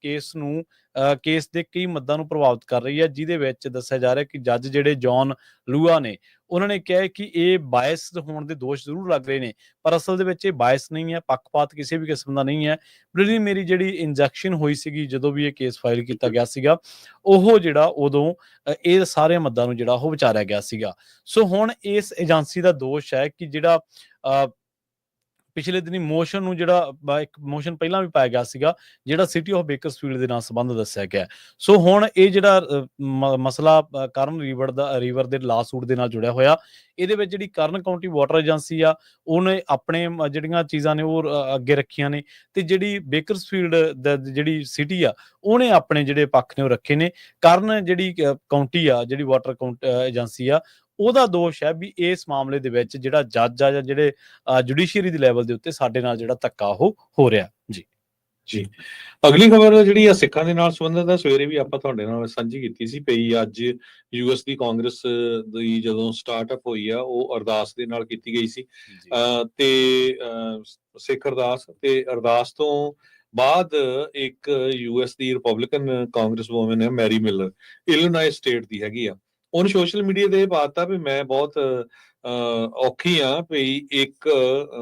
ਕੇਸ ਦੇ ਕਈ ਮੱਦਾਂ ਨੂੰ ਪ੍ਰਭਾਵਿਤ ਕਰ ਰਹੀ ਹੈ, ਜਿਹਦੇ ਵਿੱਚ ਦੱਸਿਆ ਜਾ ਰਿਹਾ ਕਿ ਜੱਜ ਜਿਹੜੇ ਜੌਨ ਲੂਆ ਨੇ, ਉਹਨਾਂ ਨੇ ਕਿਹਾ ਕਿ ਇਹ ਬਾਇਸਡ ਹੋਣ ਦੇ ਦੋਸ਼ ਜ਼ਰੂਰ ਲੱਗ ਰਹੇ ਨੇ, ਪਰ ਅਸਲ ਦੇ ਵਿੱਚ ਇਹ ਬਾਇਸ ਨਹੀਂ ਹੈ, ਪੱਖਪਾਤ ਕਿਸੇ ਵੀ ਕਿਸਮ ਦਾ ਨਹੀਂ ਹੈ। ਮੇਰੀ ਜਿਹੜੀ ਇੰਜੈਕਸ਼ਨ ਹੋਈ ਸੀਗੀ ਜਦੋਂ ਵੀ ਇਹ ਕੇਸ ਫਾਈਲ ਕੀਤਾ ਗਿਆ ਸੀਗਾ, ਉਹ ਜਿਹੜਾ ਉਦੋਂ ਇਹ ਸਾਰੇ ਮੱਦਾਂ ਨੂੰ ਜਿਹੜਾ ਉਹ ਵਿਚਾਰਿਆ ਗਿਆ ਸੀਗਾ। ਸੋ ਹੁਣ ਇਸ ਏਜੰਸੀ ਦਾ ਦੋਸ਼ ਹੈ ਕਿ ਜਿਹੜਾ ਪਿਛਲੇ ਦਿਨੀ ਮੋਸ਼ਨ ਨੂੰ ਜਿਹੜਾ ਇੱਕ ਮੋਸ਼ਨ ਪਹਿਲਾਂ ਵੀ ਪਾਇਆ ਗਿਆ ਸੀਗਾ, ਜਿਹੜਾ ਸਿਟੀ ਆਫ ਬੇਕਰਸਫੀਲਡ ਦੇ ਨਾਲ ਸੰਬੰਧ ਦੱਸਿਆ ਗਿਆ। ਸੋ ਹੁਣ ਇਹ ਜਿਹੜਾ ਮਸਲਾ ਕਰਨ ਰਿਵਰ ਦੇ ਲਾਸੂਟ ਦੇ ਨਾਲ ਜੁੜਿਆ ਹੋਇਆ, ਇਹਦੇ ਵਿੱਚ ਜਿਹੜੀ ਕਰਨ ਕਾਉਂਟੀ ਵਾਟਰ ਏਜੰਸੀ ਆ ਉਹਨੇ ਆਪਣੇ ਜਿਹੜੀਆਂ ਚੀਜ਼ਾਂ ਨੇ ਉਹ ਅੱਗੇ ਰੱਖੀਆਂ ਨੇ, ਤੇ ਜਿਹੜੀ ਬੇਕਰਸਫੀਲਡ ਜਿਹੜੀ ਸਿਟੀ ਆ ਉਹਨੇ ਆਪਣੇ ਜਿਹੜੇ ਪੱਖ ਨੇ ਉਹ ਰੱਖੇ ਨੇ। ਕਰਨ ਜਿਹੜੀ ਕਾਉਂਟੀ ਆ, ਜਿਹੜੀ ਵਾਟਰ ਏਜੰਸੀ ਆ, ਉਹਦਾ ਦੋਸ਼ ਹੈ ਵੀ ਇਸ ਮਾਮਲੇ ਦੇ ਵਿੱਚ ਜਿਹੜਾ ਜੱਜ ਆ ਜਾਂ ਜਿਹੜੇ ਜੁਡੀਸ਼ੀਅਰੀ ਦੇ ਲੈਵਲ ਦੇ ਉੱਤੇ ਸਾਡੇ ਨਾਲ ਜਿਹੜਾ ਧੱਕਾ ਉਹ ਹੋ ਰਿਹਾ ਜੀ। ਜੀ, ਅਗਲੀ ਖਬਰ ਜਿਹੜੀ ਆ ਸਿੱਖਾਂ ਦੇ ਨਾਲ ਸੰਬੰਧਿਤ ਆ, ਸਵੇਰੇ ਵੀ ਆਪਾਂ ਤੁਹਾਡੇ ਨਾਲ ਸਾਂਝੀ ਕੀਤੀ ਸੀ ਪਈ। ਅੱਜ ਯੂਐਸ ਦੀ ਕਾਂਗਰਸ ਦੀ ਜਦੋਂ ਸਟਾਰਟਅਪ ਹੋਈ ਆ, ਉਹ ਅਰਦਾਸ ਦੇ ਨਾਲ ਕੀਤੀ ਗਈ ਸੀ ਤੇ ਸਿੱਖ ਅਰਦਾਸ, ਤੇ ਅਰਦਾਸ ਤੋਂ ਬਾਅਦ ਇੱਕ ਯੂਐਸ ਦੀ ਰਿਪਬਲਿਕਨ ਕਾਂਗਰਸ ਵੂਮਨ ਹੈ ਮੈਰੀ ਮਿਲਰ, ਇਲੀਨੋਇਸ ਸਟੇਟ ਦੀ ਹੈਗੀ ਆ। ਉਹਨੇ ਸੋਸ਼ਲ ਮੀਡੀਆ ਤੇ ਇਹ ਪਾਤਾ ਵੀ ਮੈਂ ਬਹੁਤ ਔਖੀ ਆ ਵੀ ਇੱਕ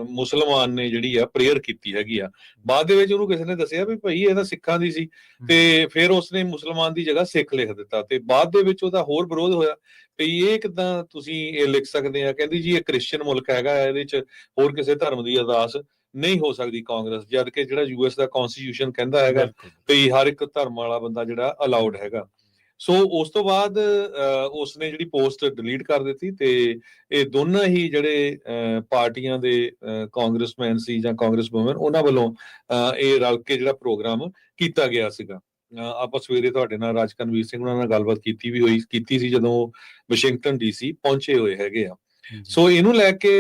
ਮੁਸਲਮਾਨ ਨੇ ਜਿਹੜੀ ਆ ਪ੍ਰੇਅਰ ਕੀਤੀ ਹੈਗੀ ਆ। ਬਾਅਦ ਦੇ ਵਿੱਚ ਉਹਨੂੰ ਕਿਸੇ ਨੇ ਦੱਸਿਆ ਵੀ ਭਾਈ ਇਹ ਤਾਂ ਸਿੱਖਾਂ ਦੀ ਸੀ, ਤੇ ਫਿਰ ਉਸਨੇ ਮੁਸਲਮਾਨ ਦੀ ਜਗ੍ਹਾ ਸਿੱਖ ਲਿਖ ਦਿੱਤਾ, ਤੇ ਬਾਅਦ ਦੇ ਵਿੱਚ ਉਹਦਾ ਹੋਰ ਵਿਰੋਧ ਹੋਇਆ ਵੀ ਇਹ ਕਿੱਦਾਂ ਤੁਸੀਂ ਇਹ ਲਿਖ ਸਕਦੇ ਆ। ਕਹਿੰਦੀ ਜੀ ਇਹ ਕ੍ਰਿਸਚੀਅਨ ਮੁਲਕ ਹੈਗਾ, ਇਹਦੇ ਚ ਹੋਰ ਕਿਸੇ ਧਰਮ ਦੀ ਅਰਦਾਸ ਨਹੀਂ ਹੋ ਸਕਦੀ ਕਾਂਗਰਸ, ਜਦ ਕਿ ਜਿਹੜਾ ਯੂਐਸ ਦਾ ਕਨਸਟੀਟਿਊਸ਼ਨ ਕਹਿੰਦਾ ਹੈਗਾ ਵੀ ਹਰ ਇੱਕ ਧਰਮ ਵਾਲਾ ਬੰਦਾ ਜਿਹੜਾ ਅਲਾਉਡ ਹੈਗਾ। ਸੋ ਉਸ ਤੋਂ ਬਾਅਦ ਉਸਨੇ ਜਿਹੜੀ ਪੋਸਟ ਡਿਲੀਟ ਕਰ ਦਿੱਤੀ, ਤੇ ਇਹ ਦੋਨਾਂ ਹੀ ਜਿਹੜੇ ਪਾਰਟੀਆਂ ਦੇ ਕਾਂਗਰਸਮੈਨ ਸੀ ਜਾਂ ਕਾਂਗਰਸ ਵੂਮਨ, ਉਹਨਾਂ ਵੱਲੋਂ ਇਹ ਰਲ ਕੇ ਜਿਹੜਾ ਪ੍ਰੋਗਰਾਮ ਕੀਤਾ ਗਿਆ ਸੀਗਾ। ਆਪਾਂ ਸਵੇਰੇ ਤੁਹਾਡੇ ਨਾਲ ਰਾਜਕਨਵੀਰ ਸਿੰਘ ਉਹਨਾਂ ਨਾਲ ਗੱਲਬਾਤ ਕੀਤੀ ਸੀ ਜਦੋਂ ਵਾਸ਼ਿੰਗਟਨ ਡੀਸੀ ਪਹੁੰਚੇ ਹੋਏ ਹੈਗੇ ਆ। ਸੋ ਇਹਨੂੰ ਲੈ ਕੇ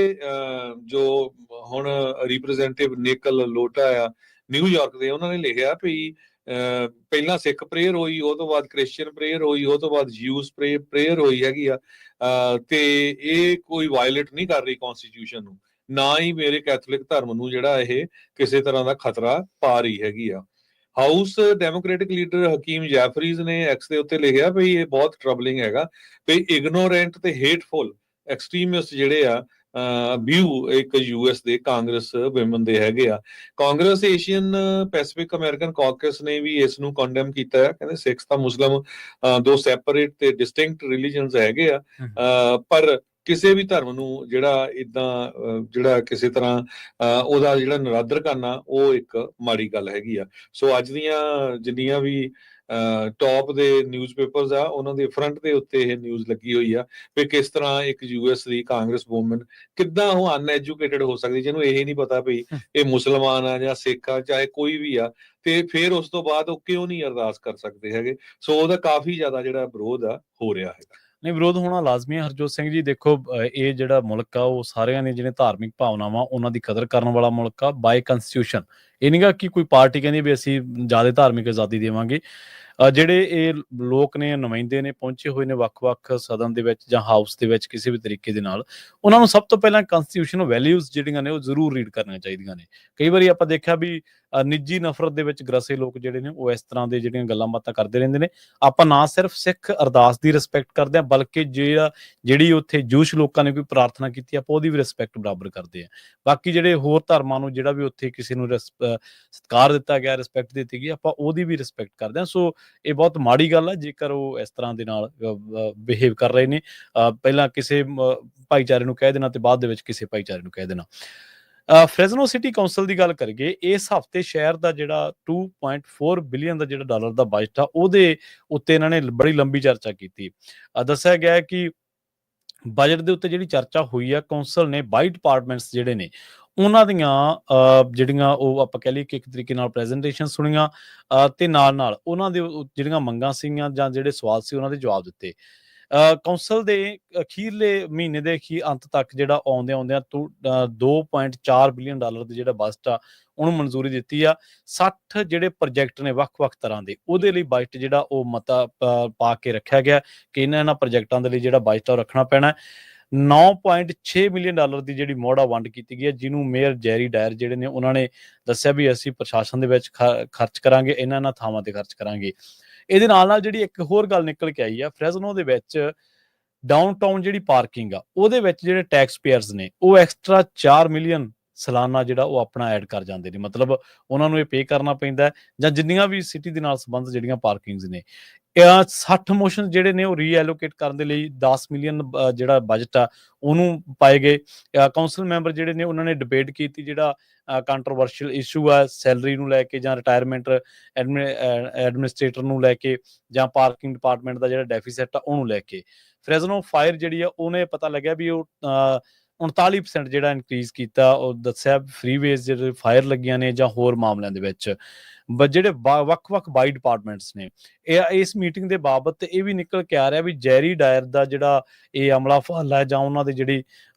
ਜੋ ਹੁਣ ਰਿਪਰੈਜ਼ੈਂਟੇਟਿਵ ਨਿਕਲ ਲੋਟਾ ਆ ਨਿਊਯਾਰਕ ਦੇ, ਉਹਨਾਂ ਨੇ ਲਿਖਿਆ ਵੀ ਪਹਿਲਾਂ ਸਿੱਖ ਪ੍ਰੇਅਰ ਹੋਈ, ਉਹ ਤੋਂ ਬਾਅਦ ਕ੍ਰਿਸਚੀਅਨ ਪ੍ਰੇਅਰ ਹੋਈ, ਉਹ ਤੋਂ ਬਾਅਦ ਜਿਊਸ ਪ੍ਰੇਅਰ ਹੋਈ ਹੈਗੀ ਆ, ਤੇ ਇਹ ਕੋਈ ਵਾਇਲੇਟ ਨਹੀਂ ਕਰ ਰਹੀ ਕਨਸਟੀਟਿਊਸ਼ਨ ਨੂੰ, ਨਾ ਹੀ ਮੇਰੇ ਕੈਥੋਲਿਕ ਧਰਮ ਨੂੰ ਜਿਹੜਾ ਇਹ ਕਿਸੇ ਤਰ੍ਹਾਂ ਦਾ ਖਤਰਾ ਪਾ ਰਹੀ ਹੈਗੀ ਆ। ਹਾਊਸ ਡੈਮੋਕ੍ਰੈਟਿਕ ਲੀਡਰ ਹਕੀਮ ਜੈਫਰੀਜ਼ ਨੇ ਐਕਸ ਦੇ ਉੱਤੇ ਲਿਖਿਆ ਵੀ ਇਹ ਬਹੁਤ ਟਰਬਲਿੰਗ ਹੈਗਾ ਵੀ ਇਗਨੋਰੈਂਟ ਤੇ ਹੇਟਫੁਲ ਐਕਸਟ੍ਰੀਮਿਸਟ ਜਿਹੜੇ ਆ ਵਿਊ ਇੱਕ ਯੂਐਸ ਦੇ ਕਾਂਗਰਸ ਵਿਮਨ ਦੇ ਹੈਗੇ ਆ। Congress Asian Pacific American caucus ਨੇ ਵੀ ਇਸ ਨੂੰ ਕੰਡੈਮ ਕੀਤਾ ਹੈ, ਕਹਿੰਦੇ ਸਿੱਖ ਤਾਂ ਮੁਸਲਮ ਦੋ ਸੈਪਰੇਟ ਤੇ ਡਿਸਟਿੰਕਟ ਰਿਲੀਜਨਸ ਹੈਗੇ ਆ, ਪਰ ਕਿਸੇ ਵੀ ਧਰਮ ਨੂੰ ਜਿਹੜਾ ਇਦਾਂ ਜਿਹੜਾ ਕਿਸੇ ਤਰ੍ਹਾਂ ਉਹਦਾ ਜਿਹੜਾ ਨਿਰਾਦਰ ਕਰਨਾ, ਉਹ ਇੱਕ ਮਾੜੀ ਗੱਲ ਹੈਗੀ ਆ। ਸੋ ਅੱਜ ਦੀਆਂ ਜਿੰਨੀਆਂ ਵੀ ਟੌਪ ਦੇ ਨਿਊਜ਼ਪੇਪਰਸ ਆ, ਉਹਨਾਂ ਦੇ ਫਰੰਟ ਦੇ ਉੱਤੇ ਇਹ ਨਿਊਜ਼ ਲੱਗੀ ਹੋਈ ਆ ਵੀ ਕਿਸ ਤਰ੍ਹਾਂ ਇੱਕ ਯੂਐਸ ਦੀ ਕਾਂਗਰਸ ਵੂਮਨ ਕਿੱਦਾਂ ਉਹ ਅਨਐਜੂਕੇਟਡ ਹੋ ਸਕਦੀ, ਜਿਹਨੂੰ ਇਹ ਨਹੀਂ ਪਤਾ ਵੀ ਇਹ ਮੁਸਲਮਾਨ ਆ ਜਾਂ ਸਿੱਖ ਆ, ਚਾਹੇ ਕੋਈ ਵੀ ਆ, ਤੇ ਫਿਰ ਉਸ ਤੋਂ ਬਾਅਦ ਉਹ ਕਿਉਂ ਨਹੀਂ ਅਰਦਾਸ ਕਰ ਸਕਦੇ ਹੈਗੇ। ਸੋ ਉਹਦਾ ਕਾਫੀ ਜ਼ਿਆਦਾ ਜਿਹੜਾ ਵਿਰੋਧ ਆ ਹੋ ਰਿਹਾ ਹੈਗਾ। ਨਹੀਂ, ਵਿਰੋਧ ਹੋਣਾ ਲਾਜ਼ਮੀ ਹੈ ਹਰਜੋਤ ਸਿੰਘ ਜੀ। ਦੇਖੋ, ਇਹ ਜਿਹੜਾ ਮੁਲਕ ਆ ਉਹ ਸਾਰਿਆਂ ਨੇ ਜਿਹੜੇ ਧਾਰਮਿਕ ਭਾਵਨਾਵਾਂ ਉਹਨਾਂ ਦੀ ਕਦਰ ਕਰਨ ਵਾਲਾ ਮੁਲਕ ਆ ਬਾਈ ਕੰਸਟੀਟਿਊਸ਼ਨ। ਇਹ ਨਹੀਂਗਾ ਕਿ ਕੋਈ ਪਾਰਟੀ ਕਹਿੰਦੀ ਵੀ ਅਸੀਂ ਜ਼ਿਆਦਾ ਧਾਰਮਿਕ ਆਜ਼ਾਦੀ ਦੇਵਾਂਗੇ। ਜਿਹੜੇ ਇਹ ਲੋਕ ਨੇ, ਨੁਮਾਇੰਦੇ ਨੇ, ਪਹੁੰਚੇ ਹੋਏ ਨੇ ਵੱਖ-ਵੱਖ ਸਦਨ ਦੇ ਵਿੱਚ ਜਾਂ ਹਾਊਸ ਦੇ ਵਿੱਚ ਕਿਸੇ ਵੀ ਤਰੀਕੇ ਦੇ ਨਾਲ, ਉਹਨਾਂ ਨੂੰ ਸਭ ਤੋਂ ਪਹਿਲਾਂ ਕੰਸਟੀਟਿਊਸ਼ਨਲ ਵੈਲਿਊਜ਼ ਜਿਹੜੀਆਂ ਨੇ ਉਹ ਜ਼ਰੂਰ ਰੀਡ ਕਰਨੀਆਂ ਚਾਹੀਦੀਆਂ ਨੇ। ਕਈ ਵਾਰੀ ਆਪਾਂ ਦੇਖਿਆ ਵੀ ਨਿੱਜੀ ਨਫ਼ਰਤ ਦੇ ਵਿੱਚ ਗ੍ਰਸੇ ਲੋਕ ਜਿਹੜੇ ਨੇ ਉਹ ਇਸ ਤਰ੍ਹਾਂ ਦੇ ਜਿਹੜੀਆਂ ਗੱਲਾਂ ਬਾਤਾਂ ਕਰਦੇ ਰਹਿੰਦੇ ਨੇ। ਆਪਾਂ ਨਾ ਸਿਰਫ ਸਿੱਖ ਅਰਦਾਸ ਦੀ ਰਿਸਪੈਕਟ ਕਰਦੇ ਹਾਂ, ਬਲਕਿ ਜਿਹੜੀ ਉੱਥੇ ਜੂਸ਼ ਲੋਕਾਂ ਨੇ ਕੋਈ ਪ੍ਰਾਰਥਨਾ ਕੀਤੀ, ਆਪਾਂ ਉਹਦੀ ਵੀ ਰਿਸਪੈਕਟ ਬਰਾਬਰ ਕਰਦੇ ਹਾਂ। ਬਾਕੀ ਜਿਹੜੇ ਹੋਰ ਧਰਮਾਂ ਨੂੰ ਜਿਹੜਾ ਵੀ ਉੱਥੇ ਕਿਸੇ ਨੂੰ ਸਤਿਕਾਰ ਦਿੱਤਾ ਗਿਆ, ਰਿਸਪੈਕਟ ਦਿੱਤੀ ਗਈ, ਆਪਾਂ ਉਹਦੀ ਵੀ ਰਿਸਪੈਕਟ ਕਰਦੇ ਹਾਂ। ਸੋ ਇਹ ਬਹੁਤ ਮਾੜੀ ਗੱਲ ਹੈ ਜੇਕਰ ਉਹ ਇਸ ਤਰ੍ਹਾਂ ਦੇ ਨਾਲ ਬਿਹੇਵ ਕਰ ਰਹੇ ਨੇ। ਪਹਿਲਾਂ ਕਿਸੇ ਭਾਈਚਾਰੇ ਨੂੰ ਕਹਿ ਦੇਣਾ ਤੇ ਬਾਅਦ ਦੇ ਵਿੱਚ ਕਿਸੇ ਭਾਈਚਾਰੇ ਨੂੰ ਕਹਿ ਦੇਣਾ। ਫ੍ਰੈਜ਼ਨੋ ਸਿਟੀ ਕਾਉਂਸਲ ਦੀ ਗੱਲ ਕਰੀਏ, ਇਸ ਹਫ਼ਤੇ ਸ਼ਹਿਰ ਦਾ ਜਿਹੜਾ 2.4 ਬਿਲੀਅਨ ਦਾ ਜਿਹੜਾ ਡਾਲਰ ਦਾ ਬਜਟ ਆ, ਉਹਦੇ ਉੱਤੇ ਇਹਨਾਂ ਨੇ ਬੜੀ ਲੰਬੀ ਚਰਚਾ ਕੀਤੀ। ਦੱਸਿਆ ਗਿਆ ਕਿ ਬਜਟ ਦੇ ਉੱਤੇ ਜਿਹੜੀ ਚਰਚਾ ਹੋਈ ਆ, ਕੌਂਸਲ ਨੇ 22 ਡਿਪਾਰਟਮੈਂਟਸ ਜਿਹੜੇ ਨੇ ਉਹਨਾਂ ਦੀਆਂ ਜਿਹੜੀਆਂ ਉਹ ਆਪਾਂ ਕਹਿ ਲਈਏ ਕਿ ਇੱਕ ਤਰੀਕੇ ਨਾਲ ਪ੍ਰੈਜੈਂਟੇਸ਼ਨ ਸੁਣੀਆਂ, ਤੇ ਨਾਲ ਉਹਨਾਂ ਦੇ ਜਿਹੜੀਆਂ ਮੰਗਾਂ ਸੀਗੀਆਂ ਜਾਂ ਜਿਹੜੇ ਸਵਾਲ ਸੀ ਉਹਨਾਂ ਦੇ ਜਵਾਬ ਦਿੱਤੇ। ਕੌਂਸਲ ਦੇ ਅਖੀਰਲੇ ਮਹੀਨੇ ਦੇ ਅੰਤ ਤੱਕ ਜਿਹੜਾ ਆਉਂਦਿਆਂ 2.4 ਬਿਲੀਅਨ ਡਾਲਰ ਦੇ ਜਿਹੜਾ ਬਜਟ ਆ ਉਹਨੂੰ ਮਨਜ਼ੂਰੀ ਦਿੱਤੀ ਆ। 60 ਜਿਹੜੇ ਪ੍ਰੋਜੈਕਟ ਨੇ ਵੱਖ-ਵੱਖ ਤਰ੍ਹਾਂ ਦੇ, ਉਹਦੇ ਲਈ ਬਜਟ ਜਿਹੜਾ ਉਹ ਮਤਾ ਪਾ ਕੇ ਰੱਖਿਆ ਗਿਆ ਕਿ ਇਹਨਾਂ ਪ੍ਰੋਜੈਕਟਾਂ ਦੇ ਲਈ ਜਿਹੜਾ ਬਜਟ ਆ ਉਹ ਰੱਖਣਾ ਪੈਣਾ। 9.6 ਮਿਲੀਅਨ ਡਾਲਰ ਦੀ ਜਿਹੜੀ ਮੋਹੜਾ ਵੰਡ ਕੀਤੀ ਗਈ ਹੈ, ਜਿਹਨੂੰ ਮੇਅਰ ਜੈਰੀ ਡਾਇਰ ਜਿਹੜੇ ਨੇ ਉਹਨਾਂ ਨੇ ਦੱਸਿਆ ਵੀ ਅਸੀਂ ਪ੍ਰਸ਼ਾਸਨ ਦੇ ਵਿੱਚ ਖਰਚ ਕਰਾਂਗੇ, ਇਹਨਾਂ ਥਾਵਾਂ ਤੇ ਖਰਚ ਕਰਾਂਗੇ। ਇਹਦੇ ਨਾਲ ਜਿਹੜੀ ਇੱਕ ਹੋਰ ਗੱਲ ਨਿਕਲ ਕੇ ਆਈ ਆ, ਫ੍ਰੈਜ਼ਨੋ ਦੇ ਵਿੱਚ ਡਾਊਨਟਾਊਨ ਜਿਹੜੀ ਪਾਰਕਿੰਗ ਆ ਉਹਦੇ ਵਿੱਚ ਜਿਹੜੇ ਟੈਕਸ ਪੇਅਰਸ ਨੇ ਉਹ ਐਕਸਟਰਾ 4 ਮਿਲੀਅਨ ਸਾਲਾਨਾ ਜਿਹੜਾ ਉਹ ਆਪਣਾ ਐਡ ਕਰ ਜਾਂਦੇ ਨੇ। ਮਤਲਬ ਉਹਨਾਂ ਨੂੰ ਇਹ ਪੇ ਕਰਨਾ ਪੈਂਦਾ, ਜਾਂ ਜਿੰਨੀਆਂ ਵੀ ਸਿਟੀ ਦੇ ਨਾਲ ਸੰਬੰਧ ਜਿਹੜੀਆਂ ਪਾਰਕਿੰਗਸ ਨੇ। 60 ਮੋਸ਼ਨ ਜਿਹੜੇ ਨੇ ਉਹ ਰੀਐਲੋਕੇਟ ਕਰਨ ਦੇ ਲਈ 10 ਮਿਲੀਅਨ ਜਿਹੜਾ ਬਜਟ ਆ ਉਹਨੂੰ ਪਾਏ ਗਏ। ਕਾਉਂਸਲ ਮੈਂਬਰ ਜਿਹੜੇ ਨੇ ਉਹਨਾਂ ਨੇ ਡਿਬੇਟ ਕੀਤੀ ਜਿਹੜਾ ਕੰਟਰੋਵਰਸ਼ੀਅਲ ਇਸ਼ੂ ਆ ਸੈਲਰੀ ਨੂੰ ਲੈ ਕੇ, ਜਾਂ ਰਿਟਾਇਰਮੈਂਟ ਐਡਮਿਨਿਸਟ੍ਰੇਟਰ ਨੂੰ ਲੈ ਕੇ, ਜਾਂ ਪਾਰਕਿੰਗ ਡਿਪਾਰਟਮੈਂਟ ਦਾ ਜਿਹੜਾ ਡੈਫੀਸਿਟ ਆ ਉਹਨੂੰ ਲੈ ਕੇ। ਫ੍ਰੈਜ਼ਨੋ ਫਾਇਰ ਜਿਹੜੀ ਆ ਉਹਨੇ ਪਤਾ ਲੱਗਿਆ ਵੀ ਉਹ 39% ਜਿਹੜਾ ਇਨਕਰੀਜ਼ ਕੀਤਾ। ਉਹ ਦੱਸਿਆ ਫ੍ਰੀਵੇਜ਼ ਜਿਹੜੇ ਫਾਇਰ ਲੱਗੀਆਂ ਨੇ ਜਾਂ ਹੋਰ ਮਾਮਲਿਆਂ ਦੇ ਵਿੱਚ। ਜਿਹੜੇ ਵੱਖ-ਵੱਖ 22 ਡਿਪਾਰਟਮੈਂਟਸ ਨੇ। ਇਸ ਮੀਟਿੰਗ ਦੇ ਬਾਬਤ ਇਹ ਵੀ ਨਿਕਲ ਕੇ ਆ ਰਿਹਾ ਵੀ ਜੈਰੀ ਡਾਇਰ ਦਾ ਜਿਹੜਾ ਇਹ ਅਮਲਾ ਫਾਲਾ ਹੈ ਜਾਂ ਉਹਨਾਂ ਦੇ ਜਿਹੜੀ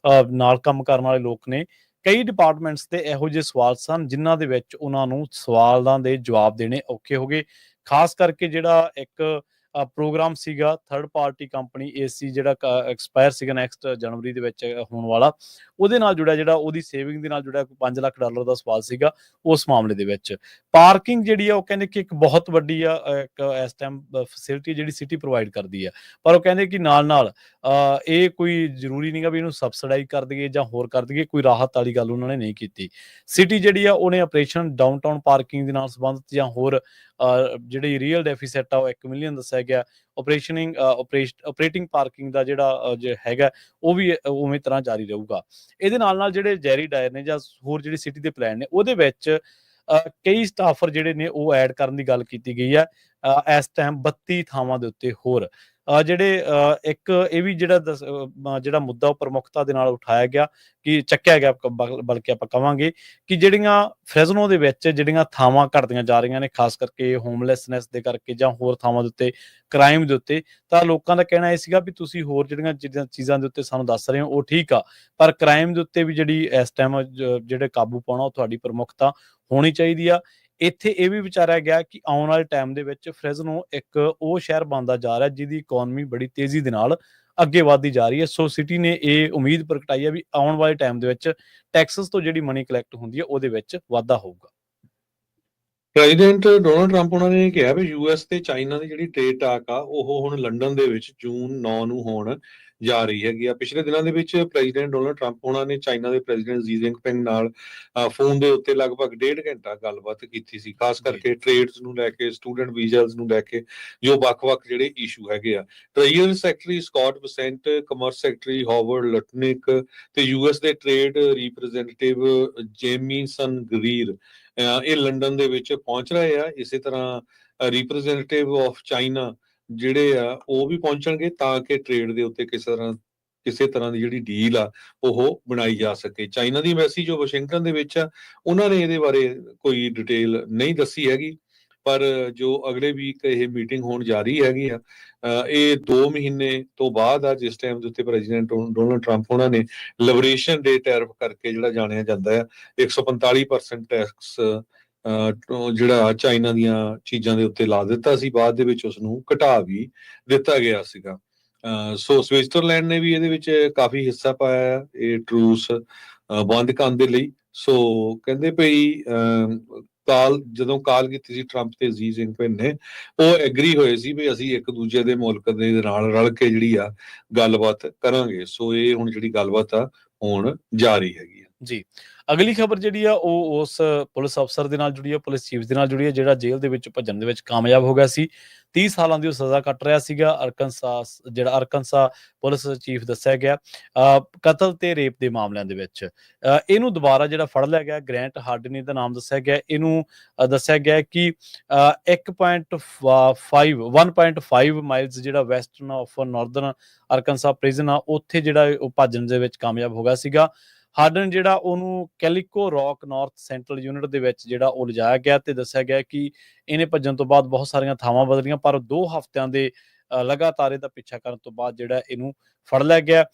ਨਾਲ ਕੰਮ ਕਰਨ ਵਾਲੇ ਲੋਕ ਨੇ, ਕਈ ਡਿਪਾਰਟਮੈਂਟਸ ਦੇ ਇਹੋ ਜਿਹੇ ਸਵਾਲ ਸਨ ਜਿਨ੍ਹਾਂ ਦੇ ਵਿੱਚ ਉਹਨਾਂ ਨੂੰ ਸਵਾਲਾਂ ਦੇ ਜਵਾਬ ਦੇਣੇ ਔਖੇ ਹੋ ਗਏ। ਖਾਸ ਕਰਕੇ ਜਿਹੜਾ ਇੱਕ ਪ੍ਰੋਗਰਾਮ ਸੀਗਾ ਥਰਡ ਪਾਰਟੀ ਕੰਪਨੀ ਏਸੀ ਜਿਹੜਾ ਐਕਸਪਾਇਰ ਸੀਗਾ ਨੈਕਸਟ ਜਨਵਰੀ ਦੇ ਵਿੱਚ ਹੋਣ ਵਾਲਾ, ਉਹਦੇ ਨਾਲ ਜੁੜਿਆ ਜਿਹੜਾ ਉਹਦੀ ਸੇਵਿੰਗ ਦੇ ਨਾਲ ਜੁੜਿਆ ਕੋਈ $5 ਲੱਖ ਦਾ ਸਵਾਲ ਸੀਗਾ ਉਸ ਮਾਮਲੇ ਦੇ ਵਿੱਚ। ਪਾਰਕਿੰਗ ਜਿਹੜੀ ਆ ਉਹ ਕਹਿੰਦੇ ਕਿ ਇੱਕ ਬਹੁਤ ਵੱਡੀ ਆ ਇੱਕ ਇਸ ਟਾਈਮ ਫੈਸਿਲਿਟੀ ਜਿਹੜੀ ਸਿਟੀ ਪ੍ਰੋਵਾਈਡ ਕਰਦੀ ਆ, ਪਰ ਉਹ ਕਹਿੰਦੇ ਕਿ ਨਾਲ ਇਹ ਕੋਈ ਜ਼ਰੂਰੀ ਨਹੀਂਗਾ ਵੀ ਇਹਨੂੰ ਸਬਸਿਡਾਈਜ਼ ਕਰ ਦਈਏ ਜਾਂ ਹੋਰ ਕਰ ਦਈਏ, ਕੋਈ ਰਾਹਤ ਵਾਲੀ ਗੱਲ ਉਹਨਾਂ ਨੇ ਨਹੀਂ ਕੀਤੀ। ਸਿਟੀ ਜਿਹੜੀ ਆ ਉਹਨੇ ਆਪਰੇਸ਼ਨ ਡਾਊਨਟਾਊਨ ਪਾਰਕਿੰਗ ਦੇ ਨਾਲ ਸੰਬੰਧਿਤ ਜਾਂ ਹੋਰ ਜਿਹੜੀ ਰੀਅਲ ਡੈਫੀਸਿਟ ਆ ਉਹ 1 ਮਿਲੀਅਨ ਦੱਸਿਆ ਗਿਆ। ਆਪਰੇਟਿੰਗ ਪਾਰਕਿੰਗ ਦਾ ਜਿਹੜਾ ਹੈਗਾ ਉਹ ਵੀ ਉਵੇਂ ਤਰ੍ਹਾਂ ਜਾਰੀ ਰਹੂਗਾ। ਇਹਦੇ ਨਾਲ ਜਿਹੜੇ ਜੈਰੀ ਡਾਇਰ ਨੇ ਜਾਂ ਹੋਰ ਜਿਹੜੇ ਸਿਟੀ ਦੇ ਪਲਾਨ ਨੇ ਉਹਦੇ ਵਿੱਚ ਕਈ ਸਟਾਫਰ ਜਿਹੜੇ ਨੇ ਉਹ ਐਡ ਕਰਨ ਦੀ ਗੱਲ ਕੀਤੀ ਗਈ ਹੈ ਇਸ ਟਾਈਮ 32 ਥਾਵਾਂ ਦੇ ਉੱਤੇ ਹੋਰ। ਜਿਹੜੇ ਇੱਕ ਇਹ ਵੀ ਜਿਹੜਾ ਮੁੱਦਾ ਉਹ ਪ੍ਰਮੁੱਖਤਾ ਦੇ ਨਾਲ ਉਠਾਇਆ ਗਿਆ ਕਿ ਚੱਕਿਆ ਗਿਆ, ਬਲਕਿ ਆਪਾਂ ਕਵਾਂਗੇ ਕਿ ਜਿਹੜੀਆਂ ਫ੍ਰੈਜ਼ਨੋ ਦੇ ਵਿੱਚ ਜਿਹੜੀਆਂ ਥਾਵਾਂ ਘਟਦੀਆਂ ਜਾ ਰਹੀਆਂ ਨੇ, ਖਾਸ ਕਰਕੇ ਹੋਮਲੈਸਨੈਸ ਦੇ ਕਰਕੇ ਜਾਂ ਹੋਰ ਥਾਵਾਂ ਦੇ ਉੱਤੇ ਕ੍ਰਾਈਮ ਦੇ ਉੱਤੇ, ਤਾਂ ਲੋਕਾਂ ਦਾ ਕਹਿਣਾ ਇਹ ਸੀਗਾ ਵੀ ਤੁਸੀਂ ਹੋਰ ਜਿਹੜੀਆਂ ਚੀਜ਼ਾਂ ਦੇ ਉੱਤੇ ਸਾਨੂੰ ਦੱਸ ਰਹੇ ਹੋ ਉਹ ਠੀਕ ਆ, ਪਰ ਕ੍ਰਾਈਮ ਦੇ ਉੱਤੇ ਵੀ ਜਿਹੜੀ ਇਸ ਟਾਈਮ ਜਿਹੜੇ ਕਾਬੂ ਪਾਉਣਾ ਉਹ ਤੁਹਾਡੀ ਪ੍ਰਮੁੱਖਤਾ ਹੋਣੀ ਚਾਹੀਦੀ ਆ। ਇੱਥੇ ਇਹ ਵੀ ਵਿਚਾਰਿਆ ਗਿਆ ਕਿ ਆਉਣ ਵਾਲੇ ਟਾਈਮ ਦੇ ਵਿੱਚ ਫ੍ਰੈਜ਼ਨੋ ਇੱਕ ਉਹ ਸ਼ਹਿਰ ਬਣਦਾ ਜਾ ਰਿਹਾ ਜਿਹਦੀ ਇਕਨੋਮੀ ਬੜੀ ਤੇਜ਼ੀ ਦੇ ਨਾਲ ਅੱਗੇ ਵਧਦੀ ਜਾ ਰਹੀ ਹੈ। ਸੋ ਸਿਟੀ ਨੇ ਇਹ ਉਮੀਦ ਪ੍ਰਗਟਾਈ ਹੈ ਵੀ ਆਉਣ ਵਾਲੇ ਟਾਈਮ ਦੇ ਵਿੱਚ ਟੈਕਸਸ ਤੋਂ ਜਿਹੜੀ ਮਨੀ ਕਲੈਕਟ ਹੁੰਦੀ ਹੈ ਉਹਦੇ ਵਿੱਚ ਵਾਧਾ ਹੋਊਗਾ। ਪ੍ਰੈਜ਼ੀਡੈਂਟ ਡੋਨਾਲਡ ਟਰੰਪ ਉਹਨਾਂ ਨੇ ਕਿਹਾ ਵੀ ਯੂਐਸ ਤੇ ਚਾਈਨਾ ਦੀ ਜਿਹੜੀ ਟ੍ਰੇਡ ਟਾਕ ਆ ਉਹ ਹੁਣ ਲੰਡਨ ਦੇ ਵਿੱਚ ਜੂਨ 9 ਨੂੰ ਹੋਣ ਜਾ ਰਹੀ ਹੈਗੀ ਆ। ਪਿਛਲੇ ਦਿਨਾਂ ਦੇ ਵਿੱਚ ਪ੍ਰੈਜ਼ੀਡੈਂਟ ਡੋਨਾਲਡ ਟਰੰਪ ਉਹਨਾਂ ਨੇ ਚਾਈਨਾ ਦੇ ਪ੍ਰੈਜ਼ੀਡੈਂਟ ਸ਼ੀ ਜਿਨਪਿੰਗ ਨਾਲ ਫੋਨ ਦੇ ਉੱਤੇ ਲਗਭਗ 1.5 ਘੰਟਾ ਗੱਲਬਾਤ ਕੀਤੀ ਸੀ, ਖਾਸ ਕਰਕੇ ਟ੍ਰੇਡਸ ਨੂੰ ਲੈ ਕੇ, ਸਟੂਡੈਂਟ ਵੀਜ਼ਾਸ ਨੂੰ ਲੈ ਕੇ, ਜੋ ਵੱਖ-ਵੱਖ ਜਿਹੜੇ ਇਸ਼ੂ ਹੈਗੇ ਆ। Treasury secretary Scott Bessent, commerce secretary Howard Lutnick ਤੇ ਯੂਐਸ ਦੇ ਟ੍ਰੇਡ ਰਿਪਰੈਜ਼ੈਂਟੇਟਿਵ ਜੇਮੀਸਨ ਗਰੀਰ ਇਹ ਲੰਡਨ ਦੇ ਵਿੱਚ ਪਹੁੰਚ ਰਹੇ ਆ। ਇਸੇ ਤਰ੍ਹਾਂ ਰਿਪਰੈਜ਼ੈਂਟੇਟਿਵ ਆਫ ਚਾਈਨਾ ਜਿਹੜੇ ਆ ਉਹ ਵੀ ਪਹੁੰਚਣਗੇ ਤਾਂ ਕਿ ਟ੍ਰੇਡ ਦੇ ਉੱਤੇ ਕਿਸੇ ਤਰ੍ਹਾਂ ਦੀ ਜਿਹੜੀ ਡੀਲ ਆ ਉਹ ਬਣਾਈ ਜਾ ਸਕੇ। ਚਾਈਨਾ ਦੀ ਐਮਬੈਸੀ ਜੋ ਵਾਸ਼ਿੰਗਟਨ ਦੇ ਵਿੱਚ ਆ ਉਹਨਾਂ ਨੇ ਇਹਦੇ ਬਾਰੇ ਕੋਈ ਡਿਟੇਲ ਨਹੀਂ ਦੱਸੀ ਹੈਗੀ, ਪਰ ਜੋ ਅਗਲੇ ਵੀਕ ਇਹ ਮੀਟਿੰਗ ਹੋਣ ਜਾ ਰਹੀ ਹੈਗੀ ਆ ਇਹ 2 ਮਹੀਨੇ ਤੋਂ ਬਾਅਦ ਆ, ਜਿਸ ਟਾਈਮ ਦੇ ਉੱਤੇ ਪ੍ਰੈਜ਼ੀਡੈਂਟ ਡੋਨਾਲਡ ਟਰੰਪ ਉਹਨਾਂ ਨੇ ਲਿਬਰੇਸ਼ਨ ਡੇ ਟੈਰਿਫ ਕਰਕੇ ਜਿਹੜਾ ਜਾਣਿਆ ਜਾਂਦਾ ਆ 145% ਟੈਕਸ ਜਿਹੜਾ ਚਾਈਨਾ ਦੀਆਂ ਚੀਜ਼ਾਂ ਦੇ ਉੱਤੇ ਲਾ ਦਿੱਤਾ ਸੀ, ਬਾਅਦ ਦੇ ਵਿੱਚ ਉਸਨੂੰ ਘਟਾ ਵੀ ਦਿੱਤਾ ਗਿਆ ਸੀਗਾ। ਸੋ ਸਵਿਟਜ਼ਰਲੈਂਡ ਨੇ ਵੀ ਇਹਦੇ ਵਿੱਚ ਕਾਫੀ ਹਿੱਸਾ ਪਾਇਆ ਇਹ ਟਰੂਸ ਬੰਦ ਕਰਨ ਦੇ ਲਈ। ਸੋ ਕਹਿੰਦੇ ਭਈ ਜਦੋਂ ਕਾਲ ਕੀਤੀ ਸੀ ਟਰੰਪ ਤੇ ਸ਼ੀ ਜਿਨਪਿੰਗ ਨੇ, ਉਹ ਐਗਰੀ ਹੋਏ ਸੀ ਵੀ ਅਸੀਂ ਇੱਕ ਦੂਜੇ ਦੇ ਮੁਲਕ ਦੇ ਨਾਲ ਰਲ ਕੇ ਜਿਹੜੀ ਆ ਗੱਲਬਾਤ ਕਰਾਂਗੇ। ਸੋ ਇਹ ਹੁਣ ਜਿਹੜੀ ਗੱਲਬਾਤ ਆ ਹੋਣ ਜਾ ਰਹੀ ਹੈਗੀ ਆ ਜੀ। ਅਗਲੀ ਖਬਰ ਜਿਹੜੀ ਆ ਉਹ ਉਸ ਪੁਲਿਸ ਅਫਸਰ ਦੇ ਨਾਲ ਜੁੜੀ ਆ, ਪੁਲਿਸ ਚੀਫ ਦੇ ਨਾਲ ਜੁੜੀ ਆ ਜਿਹੜਾ ਜੇਲ੍ਹ ਦੇ ਵਿੱਚ ਭੱਜਣ ਦੇ ਵਿੱਚ ਕਾਮਯਾਬ ਹੋ ਗਿਆ ਸੀ। 30 ਸਾਲਾਂ ਦੀ ਉਹ ਸਜ਼ਾ ਕੱਟ ਰਿਹਾ ਸੀਗਾ। ਅਰਕਨਸਾ ਪੁਲਿਸ ਚੀਫ ਦੱਸਿਆ ਗਿਆ ਕਤਲ ਤੇ ਰੇਪ ਦੇ ਮਾਮਲਿਆਂ ਦੇ ਵਿੱਚ। ਇਹਨੂੰ ਦੁਬਾਰਾ ਜਿਹੜਾ ਫੜ ਲਿਆ ਗਿਆ, ਗ੍ਰੈਂਟ ਹਾਰਡਨੀ ਦਾ ਨਾਮ ਦੱਸਿਆ ਗਿਆ। ਇਹਨੂੰ ਦੱਸਿਆ ਗਿਆ ਕਿ 1.5 ਮਾਈਲਸ ਜਿਹੜਾ western of Northern Arkansas prison ਆ ਉੱਥੇ ਜਿਹੜਾ ਉਹ ਭੱਜਣ ਦੇ ਵਿੱਚ ਕਾਮਯਾਬ ਹੋ ਗਿਆ ਸੀਗਾ। ਹਾਰਡਨ ਜਿਹੜਾ ਉਹਨੂੰ ਕੈਲਿਕੋ ਰੌਕ ਨਾਰਥ ਸੈਂਟਰਲ ਯੂਨਿਟ ਦੇ ਵਿੱਚ ਜਿਹੜਾ ਉਹ ਲਿਜਾਇਆ ਗਿਆ ਤੇ ਦੱਸਿਆ ਗਿਆ ਕਿ ਇਹਨੇ ਭੱਜਣ ਤੋਂ ਬਾਅਦ ਬਹੁਤ ਸਾਰੀਆਂ ਥਾਵਾਂ ਬਦਲੀਆਂ, ਪਰ 2 ਹਫ਼ਤਿਆਂ ਦੇ ਲਗਾਤਾਰ ਇਹਦਾ ਪਿੱਛਾ ਕਰਨ ਤੋਂ ਬਾਅਦ ਜਿਹੜਾ ਇਹਨੂੰ ਫੜ ਲਿਆ ਗਿਆ।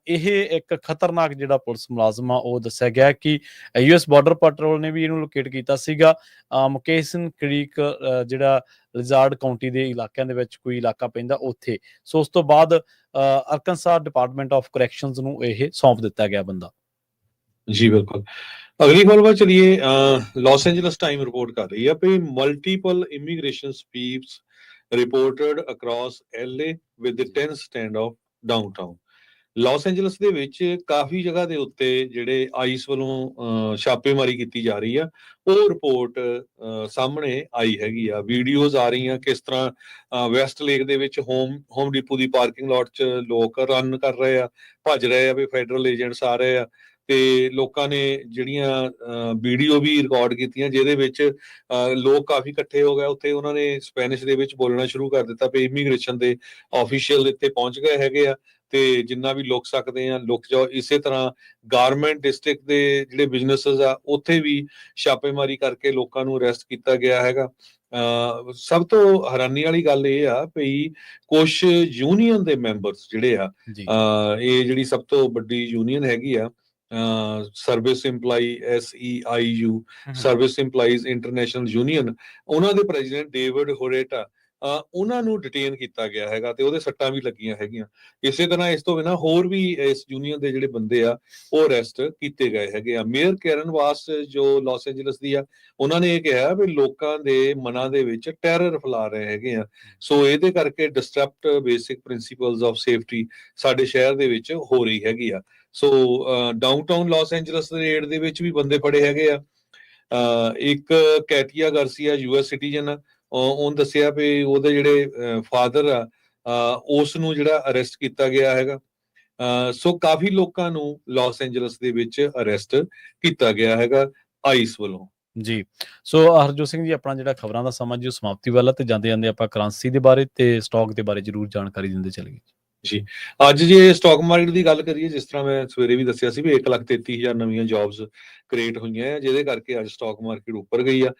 ਇਹ ਇੱਕ ਖਤਰਨਾਕ ਜਿਹੜਾ ਪੁਲਿਸ ਮੁਲਾਜ਼ਮ ਆ ਉਹ ਦੱਸਿਆ ਗਿਆ ਕਿ US ਬਾਰਡਰ ਪੈਟਰੋਲ ਨੇ ਵੀ ਇਹਨੂੰ ਲੋਕੇਟ ਕੀਤਾ ਸੀਗਾ। ਮੁਕੇਸਨ ਕ੍ਰੀਕ ਜਿਹੜਾ ਲਿਜ਼ਾਰਡ ਕਾਉਂਟੀ ਦੇ ਇਲਾਕਿਆਂ ਦੇ ਵਿੱਚ ਕੋਈ ਇਲਾਕਾ ਪੈਂਦਾ ਉੱਥੇ। ਸੋ ਉਸ ਤੋਂ ਬਾਅਦ ਅਰਕਨਸਾ ਡਿਪਾਰਟਮੈਂਟ ਆਫ ਕਰੈਕਸ਼ਨਸ ਨੂੰ ਇਹ ਸੌਂਪ ਦਿੱਤਾ ਗਿਆ ਬੰਦਾ। जी बिल्कुल। अगली खबर पर चलिए। लॉस एंजलस टाइम रिपोर्ट कर रही है कि multiple immigration sweeps reported across LA with the 10 stand off downtown. Los Angeles ਦੇ ਵਿੱਚ ਕਾਫੀ ਜਗ੍ਹਾ ਦੇ ਉੱਤੇ ਜਿਹੜੇ ਆਈਸ ਵੱਲੋਂ ਛਾਪੇਮਾਰੀ ਕੀਤੀ ਜਾ ਰਹੀ ਆ ਉਹ ਰਿਪੋਰਟ ਸਾਹਮਣੇ ਆਈ ਹੈਗੀ ਆ। ਵੀਡੀਓਜ਼ ਆ ਰਹੀਆਂ ਕਿਸ ਤਰ੍ਹਾਂ ਵੈਸਟ ਲੇਕ ਦੇ ਵਿੱਚ ਹੋਮ ਡਿਪੋ ਦੀ ਪਾਰਕਿੰਗ ਲੋਟ 'ਚ ਲੋਕ ਰਨ ਕਰ ਰਹੇ ਆ, ਭੱਜ ਰਹੇ ਆ ਵੀ ਫੈਡਰਲ ਏਜੰਟਸ ਆ ਰਹੇ ਆ, ਤੇ ਲੋਕਾਂ ਨੇ ਜਿਹੜੀਆਂ ਵੀਡੀਓ ਵੀ ਰਿਕਾਰਡ ਕੀਤੀਆਂ ਜਿਹਦੇ ਵਿੱਚ ਲੋਕ ਕਾਫੀ ਇਕੱਠੇ ਹੋ ਗਏ ਉੱਥੇ। ਉਹਨਾਂ ਨੇ ਸਪੈਨਿਸ਼ ਦੇ ਵਿੱਚ ਬੋਲਣਾ ਸ਼ੁਰੂ ਕਰ ਦਿੱਤਾ ਵੀ ਇਮੀਗ੍ਰੇਸ਼ਨ ਦੇ ਆਫੀਸ਼ੀਅਲ ਇੱਥੇ ਪਹੁੰਚ ਗਏ ਹੈਗੇ ਆ ਤੇ ਜਿੰਨਾ ਵੀ ਲੁਕ ਸਕਦੇ ਆ ਲੁਕ ਜਾਓ। ਇਸੇ ਤਰ੍ਹਾਂ ਗਾਰਮੈਂਟ ਡਿਸਟ੍ਰਿਕਟ ਦੇ ਜਿਹੜੇ ਬਿਜ਼ਨੈਸਸ ਆ ਉੱਥੇ ਵੀ ਛਾਪੇਮਾਰੀ ਕਰਕੇ ਲੋਕਾਂ ਨੂੰ ਅਰੈਸਟ ਕੀਤਾ ਗਿਆ ਹੈਗਾ। ਸਭ ਤੋਂ ਹੈਰਾਨੀ ਵਾਲੀ ਗੱਲ ਇਹ ਆ ਵੀ ਕੁਛ ਯੂਨੀਅਨ ਦੇ ਮੈਂਬਰਸ ਜਿਹੜੇ ਆ, ਜੀ ਇਹ ਜਿਹੜੀ ਸਭ ਤੋਂ ਵੱਡੀ ਯੂਨੀਅਨ ਹੈਗੀ ਆ, service employee SEIU, service employees international union, ਉਹਨਾਂ ਦੇ ਪ੍ਰੈਜ਼ੀਡੈਂਟ ਡੇਵਿਡ ਹੋਰੇਟਾ, ਉਹਨਾਂ ਨੂੰ ਡਿਟੇਨ ਕੀਤਾ ਗਿਆ ਹੈਗਾ ਤੇ ਉਹਦੇ ਸੱਟਾਂ ਵੀ ਲੱਗੀਆਂ ਹੈਗੀਆਂ। ਇਸੇ ਤਰ੍ਹਾਂ ਇਸ ਤੋਂ ਬਿਨਾਂ ਹੋਰ ਵੀ ਇਸ ਯੂਨੀਅਨ ਦੇ ਜਿਹੜੇ ਬੰਦੇ ਆ ਉਹ ਅਰੈਸਟ ਕੀਤੇ ਗਏ ਹੈਗੇ ਆ। ਮੇਅਰ ਕੈਰਨ ਵਾਸ ਜੋ ਲਾਸ ਐਂਜਲਸ ਦੀ ਆ, ਉਹਨਾਂ ਨੇ ਇਹ ਕਿਹਾ ਵੀ ਲੋਕਾਂ ਦੇ ਮਨਾਂ ਦੇ ਵਿੱਚ ਟੈਰਰ ਫੈਲਾ ਰਹੇ ਹੈਗੇ ਆ, ਸੋ ਇਹਦੇ ਕਰਕੇ ਡਿਸਟਰਪਟ ਬੇਸਿਕ ਪ੍ਰਿੰਸੀਪਲਸ ਆਫ ਸੇਫਟੀ ਸਾਡੇ ਸ਼ਹਿਰ ਦੇ ਵਿੱਚ ਹੋ ਰਹੀ ਹੈਗੀ ਆ। ਸੋ ਡਾਊਨਟਾਊਨ ਲਾਸ ਐਂਜਲਸ ਦੇ ਰੇਡ ਦੇ ਵਿੱਚ ਵੀ ਬੰਦੇ ਫੜੇ ਹੈਗੇ ਆ। ਇੱਕ ਕੈਟੀਆ ਗਾਰਸੀਆ US ਸਿਟੀਜ਼ਨ, ਉਹਨੇ ਦੱਸਿਆ ਵੀ ਉਹਦੇ ਜਿਹੜੇ ਫਾਦਰ ਆ, ਉਸ ਨੂੰ ਜਿਹੜਾ ਅਰੈਸਟ ਕੀਤਾ ਗਿਆ ਹੈਗਾ। ਸੋ ਕਾਫੀ ਲੋਕਾਂ ਨੂੰ ਲਾਸ ਐਂਜਲਸ ਦੇ ਵਿੱਚ ਅਰੈਸਟ ਕੀਤਾ ਗਿਆ ਹੈਗਾ ਆਈਸ ਵੱਲੋਂ। ਜੀ ਸੋ ਹਰਜੋਤ ਸਿੰਘ ਜੀ, ਆਪਣਾ ਜਿਹੜਾ ਖਬਰਾਂ ਦਾ ਸਮਾਂ ਜੀ ਉਹ ਸਮਾਪਤੀ ਵਾਲਾ, ਤੇ ਜਾਂਦੇ ਜਾਂਦੇ ਆਪਾਂ ਕਰੰਸੀ ਦੇ ਬਾਰੇ ਤੇ ਸਟਾਕ ਦੇ ਬਾਰੇ ਜ਼ਰੂਰ ਜਾਣਕਾਰੀ ਦਿੰਦੇ ਚਲੇ ਜੀ। ਅੱਜ ਜੇ ਸਟਾਕ ਮਾਰਕੀਟ ਦੀ ਗੱਲ ਕਰੀਏ, ਜਿਸ ਤਰ੍ਹਾਂ ਮੈਂ ਸਵੇਰੇ ਵੀ ਦੱਸਿਆ ਸੀ ਵੀ 1,33,000 ਨਵੀਆਂ ਜੌਬਸ ਕ੍ਰੀਏਟ ਹੋਈਆਂ ਆ, ਜਿਹਦੇ ਕਰਕੇ ਅੱਜ ਸਟਾਕ ਮਾਰਕੀਟ ਉੱਪਰ ਗਈ ਆ।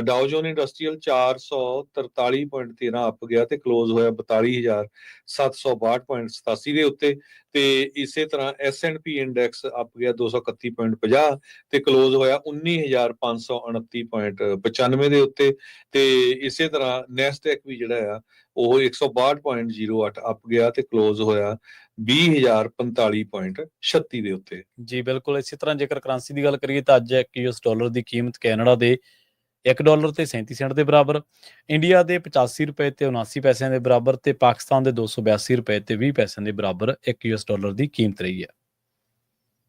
ਡਾਓ ਜੋਨ ਇੰਡਸਟਰੀਅਲ 443.13 ਅੱਪ ਗਿਆ ਤੇ ਕਲੋਜ਼ ਹੋਇਆ 42,762.87 ਦੇ ਉੱਤੇ। ਤੇ ਇਸੇ ਤਰ੍ਹਾਂ S&P ਇੰਡੈਕਸ ਅੱਪ ਗਿਆ 231.50 ਤੇ ਕਲੋਜ਼ ਹੋਇਆ 19,529.95 ਦੇ ਉੱਤੇ। ਤੇ ਇਸੇ ਤਰ੍ਹਾਂ ਨੈਸਡੈਕ ਵੀ ਜਿਹੜਾ ਆ ਉਹ 162.08 ਅੱਪ ਗਿਆ ਤੇ ਕਲੋਜ਼ ਹੋਇਆ 20,045.36 ਦੇ ਉੱਤੇ। ਜੀ ਬਿਲਕੁਲ। ਇਸੇ ਤਰ੍ਹਾਂ ਜੇਕਰ ਕਰੰਸੀ ਦੀ ਗੱਲ ਕਰੀਏ ਤਾਂ ਅੱਜ $1 ਦੀ ਕੀਮਤ ਕੈਨੇਡਾ ਦੇ $1 ਤੇ 37 ਸੈਂਟ ਦੇ ਬਰਾਬਰ, ਇੰਡੀਆ ਦੇ 85 ਰੁਪਏ ਤੇ 79 ਪੈਸਿਆਂ ਦੇ ਬਰਾਬਰ, ਤੇ ਪਾਕਿਸਤਾਨ ਦੇ 282 ਰੁਪਏ ਤੇ 20 ਪੈਸਿਆਂ ਦੇ ਬਰਾਬਰ $1 ਦੀ ਕੀਮਤ ਰਹੀ ਹੈ।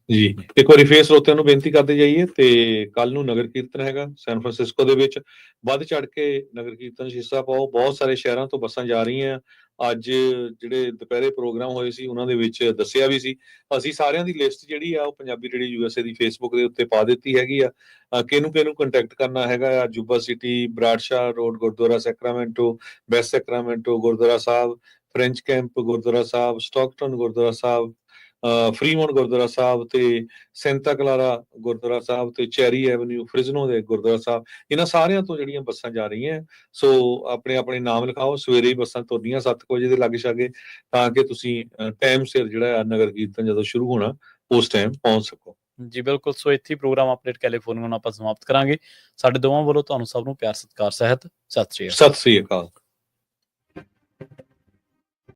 ਜੀ ਇੱਕ ਵਾਰੀ ਫੇਰ ਸਰੋਤਿਆਂ ਨੂੰ ਬੇਨਤੀ ਕਰਦੇ ਜਾਈਏ ਤੇ ਕੱਲ ਨੂੰ ਨਗਰ ਕੀਰਤਨ ਹੈਗਾ ਸੈਨ ਫਰਾਂਸਿਸਕੋ ਦੇ ਵਿੱਚ, ਵੱਧ ਚੜ ਕੇ ਨਗਰ ਕੀਰਤਨ 'ਚ ਹਿੱਸਾ ਪਾਓ। ਬਹੁਤ ਸਾਰੇ ਸ਼ਹਿਰਾਂ ਤੋਂ ਬੱਸਾਂ ਜਾ ਰਹੀਆਂ। ਅੱਜ ਜਿਹੜੇ ਦੁਪਹਿਰੇ ਪ੍ਰੋਗਰਾਮ ਹੋਏ ਸੀ ਉਹਨਾਂ ਦੇ ਵਿੱਚ ਦੱਸਿਆ ਵੀ ਸੀ। ਅਸੀਂ ਸਾਰਿਆਂ ਦੀ ਲਿਸਟ ਜਿਹੜੀ ਆ ਉਹ ਪੰਜਾਬੀ ਰੇਡੀਓ USA ਦੀ ਫੇਸਬੁੱਕ ਦੇ ਉੱਤੇ ਪਾ ਦਿੱਤੀ ਹੈਗੀ ਆ। ਕਿਹਨੂੰ ਕੰਟੈਕਟ ਕਰਨਾ ਹੈਗਾ ਆ, Yuba City, Bradshaw road Gurdwara Sacramento, West Sacramento Gurdwara Sahib, French Camp Gurdwara Sahib, Stockton Gurdwara Sahib, Fremont Gurdwara Sahib ਤੇ ਸੈਂਟਾ ਕਲਾਰਾ ਗੁਰਦੁਆਰਾ ਸਾਹਿਬ ਤੇ ਚੈਰੀ ਐਵਨਿਊ ਫ੍ਰਿਜ਼ਨੋ ਦੇ ਗੁਰਦੁਆਰਾ ਸਾਹਿਬ, ਇਹਨਾਂ ਸਾਰਿਆਂ ਤੋਂ ਜਿਹੜੀਆਂ ਬੱਸਾਂ ਜਾ ਰਹੀਆਂ। ਸੋ ਆਪਣੇ ਆਪਣੇ ਨਾਮ ਲਿਖਾਓ। ਸਵੇਰੇ ਹੀ ਬੱਸਾਂ ਤੁਰਨੀਆਂ 7 ਵਜੇ ਦੇ ਲਾਗੇ ਛਾਗੇ, ਤਾਂ ਕਿ ਤੁਸੀਂ ਟਾਈਮ ਸਿਰ ਜਿਹੜਾ ਨਗਰ ਕੀਰਤਨ ਜਦੋਂ ਸ਼ੁਰੂ ਹੋਣਾ ਉਸ ਟਾਈਮ ਪਹੁੰਚ ਸਕੋ। ਜੀ ਬਿਲਕੁਲ। ਸੋ ਇੱਥੇ ਪ੍ਰੋਗਰਾਮ ਅਪਡੇਟ ਕੈਲੀਫੋਰਨੀਆ ਨੂੰ ਆਪਾਂ ਸਮਾਪਤ ਕਰਾਂਗੇ। ਸਾਡੇ ਦੋਵਾਂ ਵੱਲੋਂ ਤੁਹਾਨੂੰ ਸਭ ਨੂੰ ਪਿਆਰ ਸਤਿਕਾਰ ਸਹਿਤ ਸਤਿ ਸ਼੍ਰੀ ਅਕਾਲ। ਸਤਿ ਸ੍ਰੀ ਅਕਾਲ।